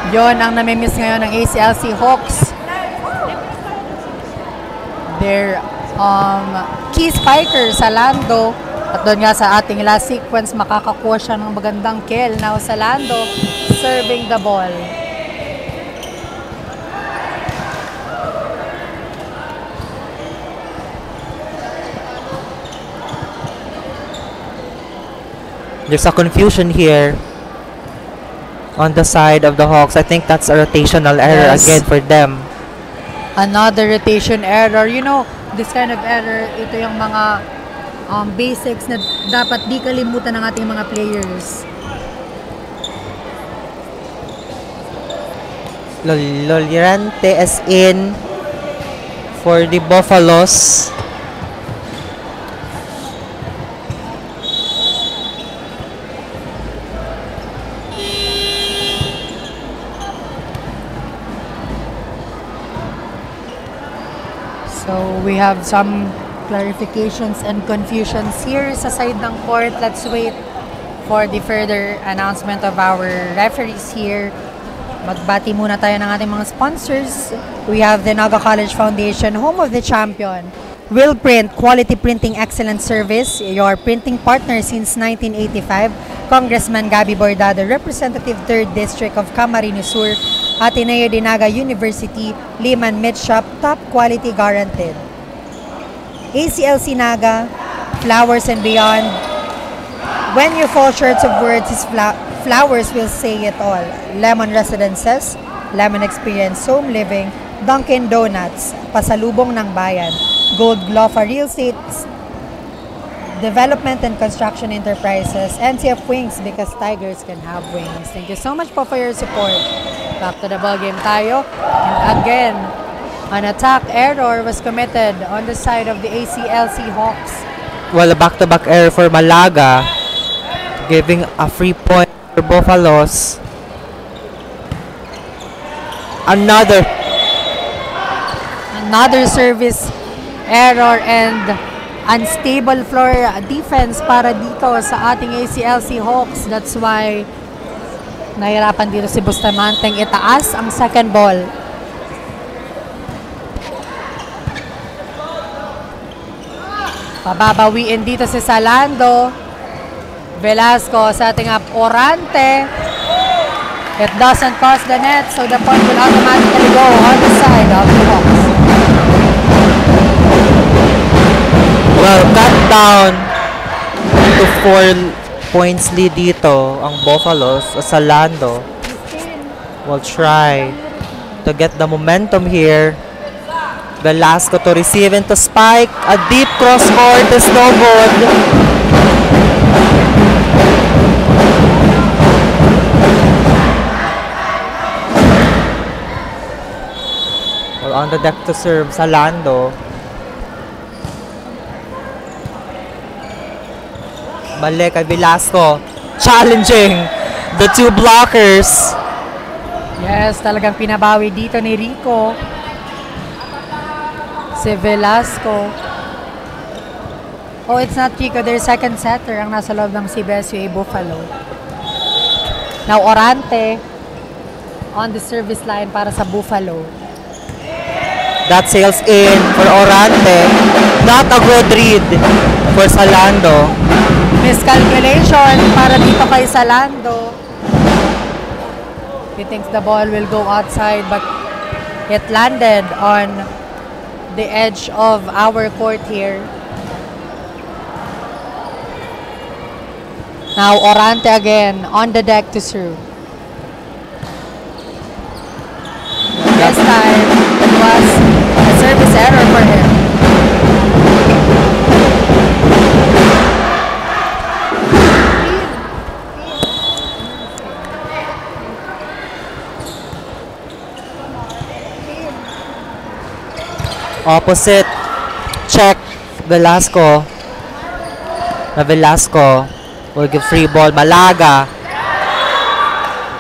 Yon ang namimiss ngayon ng ACLC Hawks. Their key spiker, Salando. At doon nga sa ating last sequence, makakakuha siya ng magandang kill. Now Salando serving the ball. There's a confusion here on the side of the Hawks. I think that's a rotational error again for them. Another rotation error. You know, this kind of error, ito yung mga basics na dapat di kalimutan ng ating mga players. Llorente is in for the Buffaloes. So we have some clarifications and confusions here sa side ng court. Let's wait for the further announcement of our referees here. Magbati muna tayo ng ating mga sponsors. We have the Naga College Foundation, home of the champion. Will Print, quality printing excellence service, your printing partner since 1985. Congressman Gabby Bordado, Representative 3rd District of Camarines Sur. Ateneo de Naga University, Liman Med Shop, top quality guaranteed. ACLC Naga, Flowers and Beyond. When you fall short of words, flowers will say it all. Lemon Residences, Lemon Experience Home Living, Dunkin' Donuts, Pasalubong ng Bayan, Gold Glofa Real Estate Development and Construction Enterprises, NCF Wings, because tigers can have wings. Thank you so much po for your support. Back to the ball game tayo. And again, an attack error was committed on the side of the ACLC Hawks. Well, a back-to-back error for Malaga, giving a free point for Buffaloes. Another service error and unstable floor defense para dito sa ating ACLC Hawks. That's why nahirapan dito si Bustamanteng itaas ang second ball. Pababawiin dito si Salando. Velasco setting up Orante. It doesn't cross the net, so the point will automatically go on the side of the Hawks. well, cut down to 4 points lead dito ang Buffaloes. Sa Lando will try to get the momentum here. Velasco to receive into Spike. A deep cross court is no good. Well, on the deck to serve sa Lando. Balik kay Velasco. Challenging the two blockers. Yes, talagang pinabawi dito ni Rico. Si Velasco. Oh, it's not Rico. Their second setter ang nasa loob ng CBSUA Buffalo. Now, Orante on the service line para sa Buffalo. That sails in for Orante. Not a good read for Salando. Miscalculation para dito kay Salando. He thinks the ball will go outside but it landed on the edge of our court here. Now Orante again on the deck to serve. This time it was a service error for him. Opposite check Velasco. Velasco will give free ball. Malaga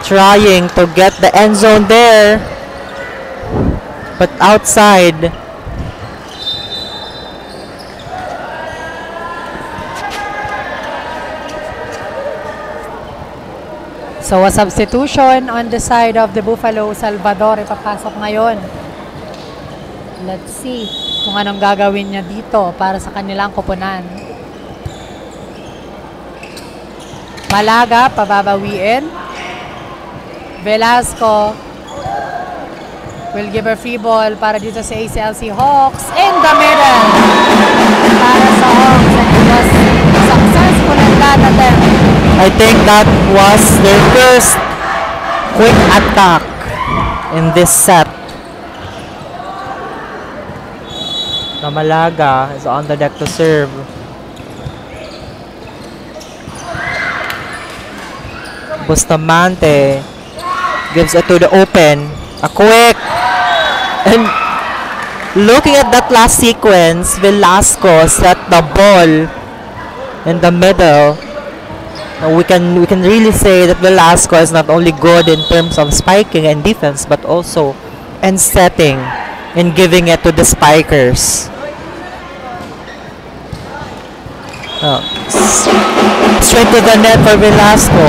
trying to get the end zone there, but outside. So a substitution on the side of the Buffalo. Salvador ipapasok ngayon. Let's see kung anong gagawin niya dito para sa kanilang koponan. Malaga, pababawiin. Velasco will give a free ball para dito sa ACLC Hawks in the middle. Para sa Hawks, and it was successful in that attempt. I think that was their first quick attack in this set. Malaga is on the deck to serve. Bustamante gives it to the open. A quick. And looking at that last sequence, Velasco set the ball in the middle. We can really say that Velasco is not only good in terms of spiking and defense, but also in setting and giving it to the spikers. Straight to the net for Velasco.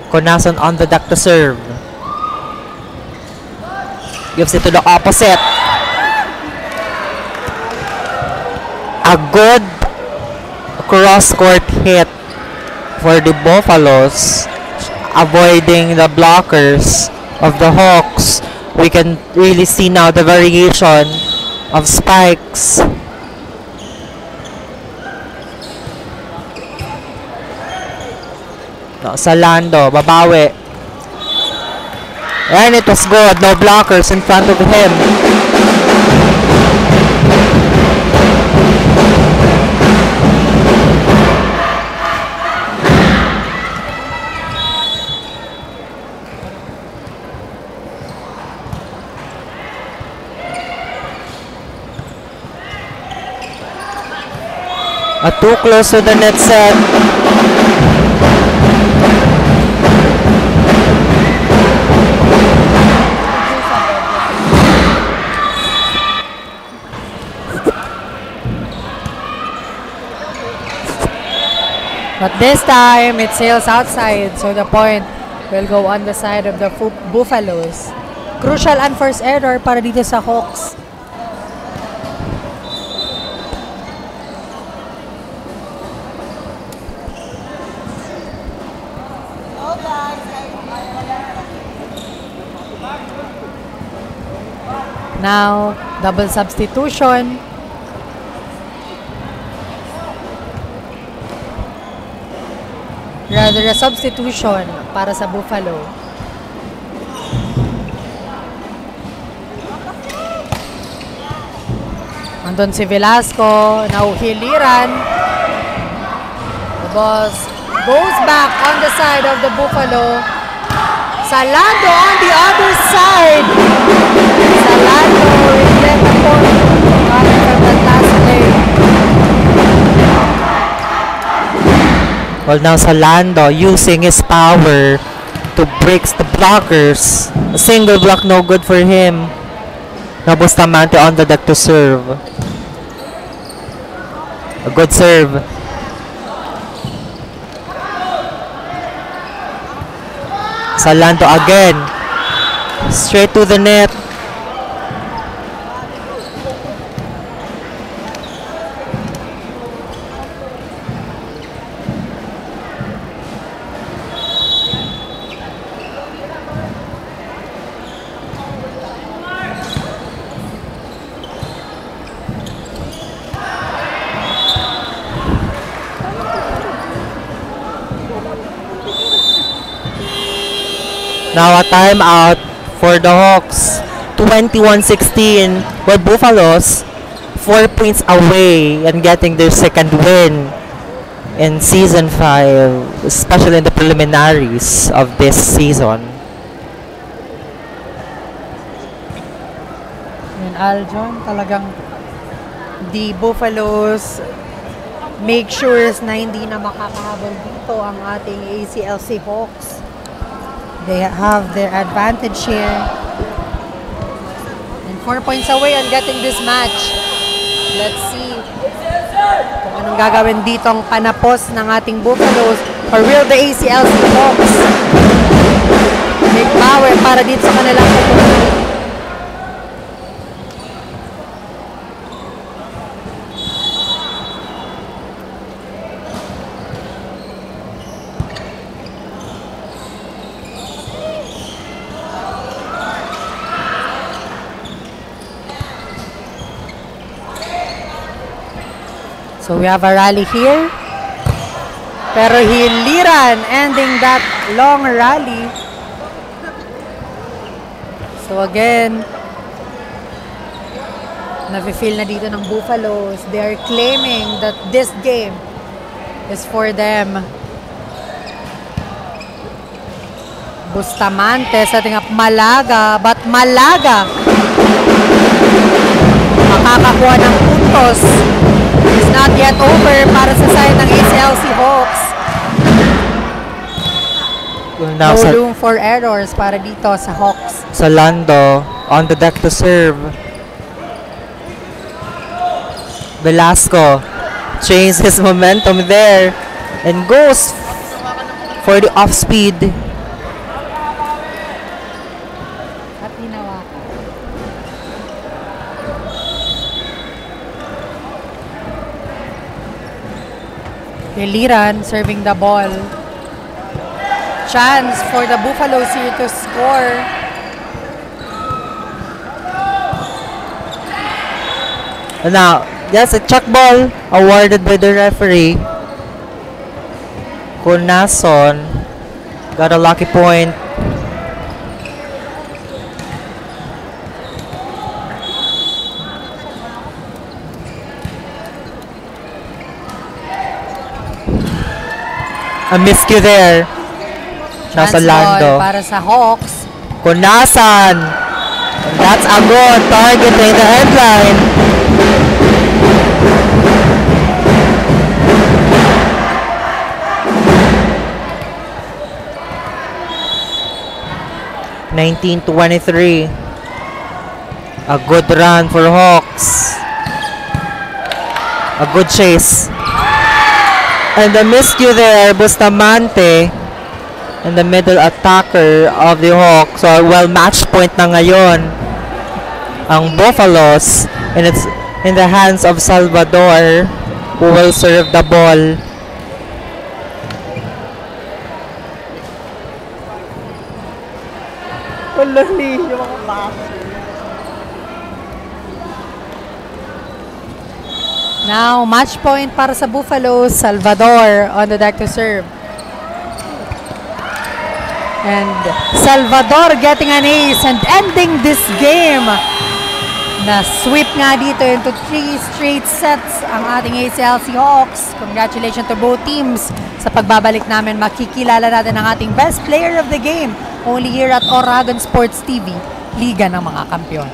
Conason on the deck to serve. Gives it to the opposite. A good cross-court hit for the Buffaloes, avoiding the blockers of the Hawks. We can really see now the variation of spikes. Salando, babawi. And it was good. No blockers in front of him. Too close to the net set. But this time, it sails outside, so the point will go on the side of the Buffaloes. Crucial unforced error para dito sa Hawks. Now, double substitution. Rather, a substitution para sa Buffalo. Andun si Velasco, now hiliran. The ball goes back on the side of the Buffalo. Salando on the other side. Salando will get a point coming from that last play. Well, now Salando using his power to break the blockers. A single block, no good for him. Now Bustamante on the deck to serve. A good serve. Salando again. Straight to the net. Now a timeout for the Hawks. 21-16, where Buffaloes 4 points away and getting their second win in Season 5, especially in the preliminaries of this season. And Aljon, talagang the Buffaloes make sure na hindi na makakahabol dito ang ating ACLC Hawks. They have their advantage here. And 4 points away on getting this match. Let's see kung anong gagawin dito ang panapos ng ating Buffaloes, or will the ACLC Hawks make power para dito sa kanilang pupuntahan. So we have a rally here. Pero hiliran, ending that long rally. So again, nafe-feel na dito ng Buffaloes. They are claiming that this game is for them. Bustamante setting up Malaga, but Malaga makakakuha ng puntos. It's not yet over para sa side ng ACLC Hawks. No room for errors para dito sa Hawks. Salando on the deck to serve. Velasco changes his momentum there and goes for the off speed. Hiliran serving the ball. Chance for the Buffaloes here to score. Now, that's a chuck ball awarded by the referee. Kunason got a lucky point. A miscue there. Nasa Lando. Para sa Hawks. Kunasan. And that's a good target in the headline. (19-23). A good run for Hawks. A good chase. And the miscue there, Bustamante, and the middle attacker of the Hawks. So, well, match point na ngayon ang Buffaloes, and it's in the hands of Salvador, who will serve the ball. Ulali yung mga bata. Now, match point para sa Buffalo. Salvador on the deck to serve. And Salvador getting an ace and ending this game. Na-sweep nga dito into 3 straight sets ang ating ACLC Hawks. Congratulations to both teams. Sa pagbabalik namin, makikilala natin ang ating best player of the game. Only here at Oragon Sports TV, Liga ng mga Kampiyon.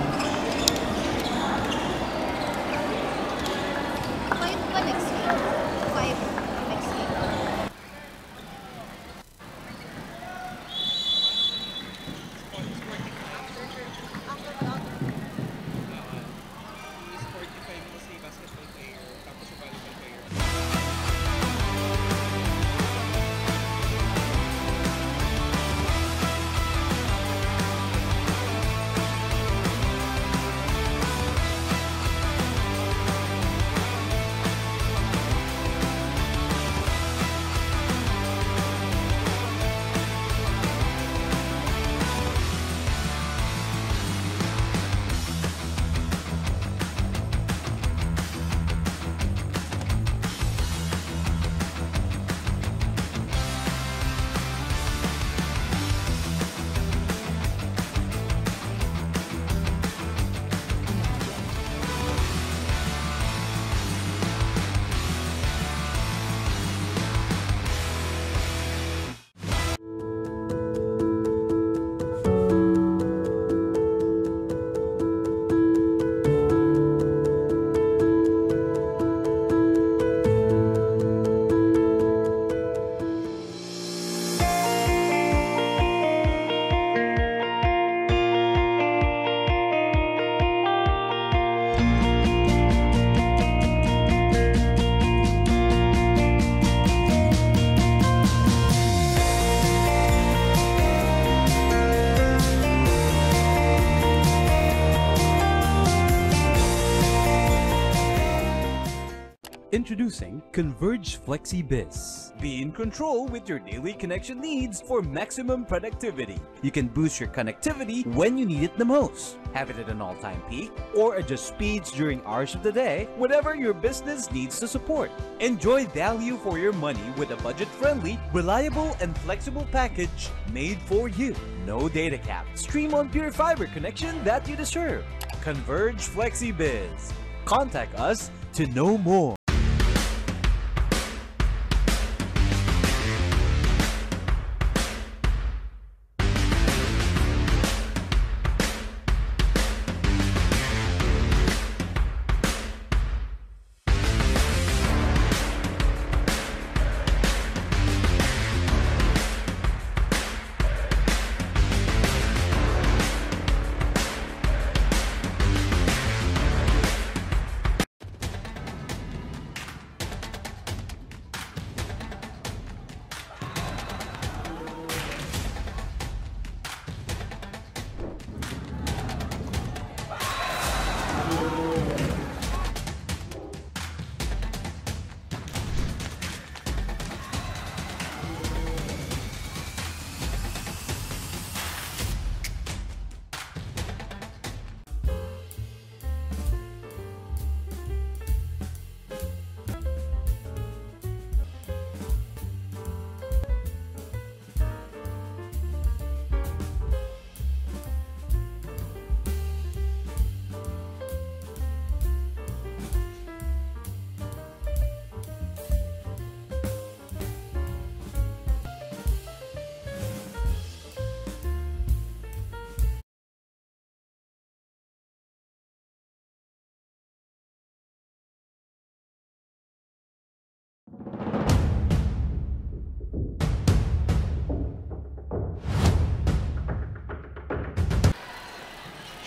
Introducing Converge FlexiBiz. Be in control with your daily connection needs for maximum productivity. You can boost your connectivity when you need it the most. Have it at an all-time peak or adjust speeds during hours of the day, whatever your business needs to support. Enjoy value for your money with a budget-friendly, reliable, and flexible package made for you. No data cap. Stream on pure fiber connection that you deserve. Converge FlexiBiz. Contact us to know more.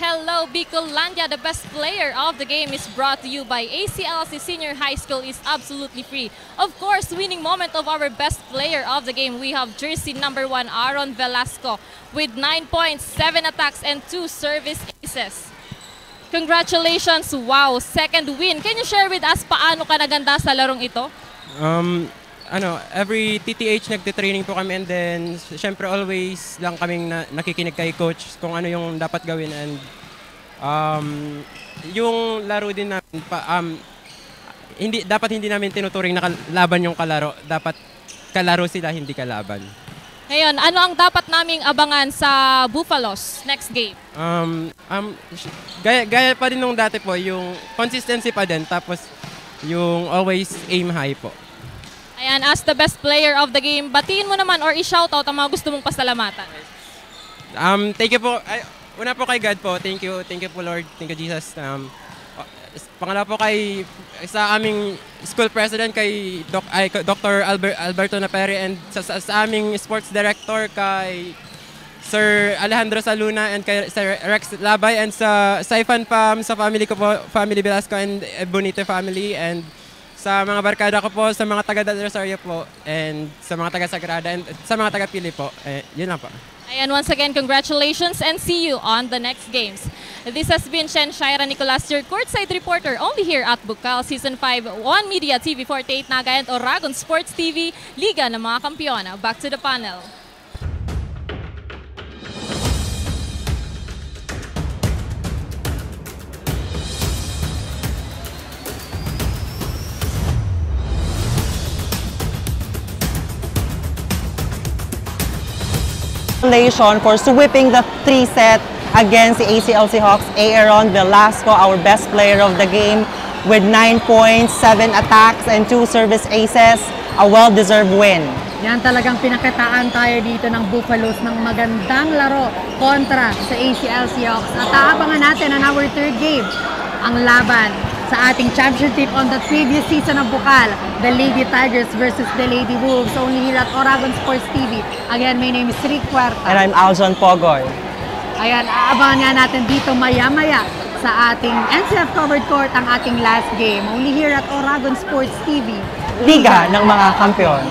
Hello, Bicolandia. The best player of the game is brought to you by ACLC Senior High School is absolutely free. Of course, winning moment of our best player of the game, we have jersey number 1, Aaron Velasco, with 9 points, 7 attacks, and 2 service aces. Congratulations! Wow, second win. Can you share with us paano ka naganda sa larong ito? every TTH nagte-training po kami, and then syempre always lang kaming nakikinig kay coach kung ano yung dapat gawin, and yung laro din namin hindi namin tinuturing na laban yung kalaro, dapat kalaro sila, hindi kalaban. Ngayon, ano ang dapat naming abangan sa Buffaloes next game? Gaya pa din nung dati po, yung consistency pa din, tapos yung always aim high po. Ayan, as the best player of the game, batiin mo naman or i-shoutout ang mga gusto mong pasalamatan. Thank you po. Una po kay God po. Thank you po Lord. Thank you Jesus. Pangalawa po sa aming school president kay Dr. Alberto Naperi, and sa aming sports director kay Sir Alejandro Saluna and kay Sir Rex Labay, and sa Saifan Fam, sa family ko po, family Velasco and Bonito family, and sa mga barkada ko po, sa mga taga Del Rosario po, and sa mga taga Sagrada, and sa mga taga Pili po. Yun lang po. Ayan, once again, congratulations and see you on the next games. This has been Shen Shaira Nicolas, your courtside reporter, only here at Bukal Season 5, One Media TV 48 Nagayan, Oragon Sports TV, Liga ng mga Kampiyon. Back to the panel. For sweeping the 3-set against the ACLC Hawks. Aaron Velasco, our best player of the game, with 9 points, 7 attacks, and 2 service aces. A well-deserved win. Yan talagang pinakitaan tayo dito ng Buffaloes ng magandang laro kontra sa ACLC Hawks. At aabangan natin on our third game, ang laban sa ating championship on the previous season of Bukal, the Lady Tigers versus the Lady Wolves, only here at Oragon Sports TV. Again, my name is Rick Huerta. And I'm Aljon Pogoy. Ayan, aabangan nga natin dito maya-maya sa ating NCF covered court ang ating last game. Only here at Oragon Sports TV. Liga ng mga Kampiyon.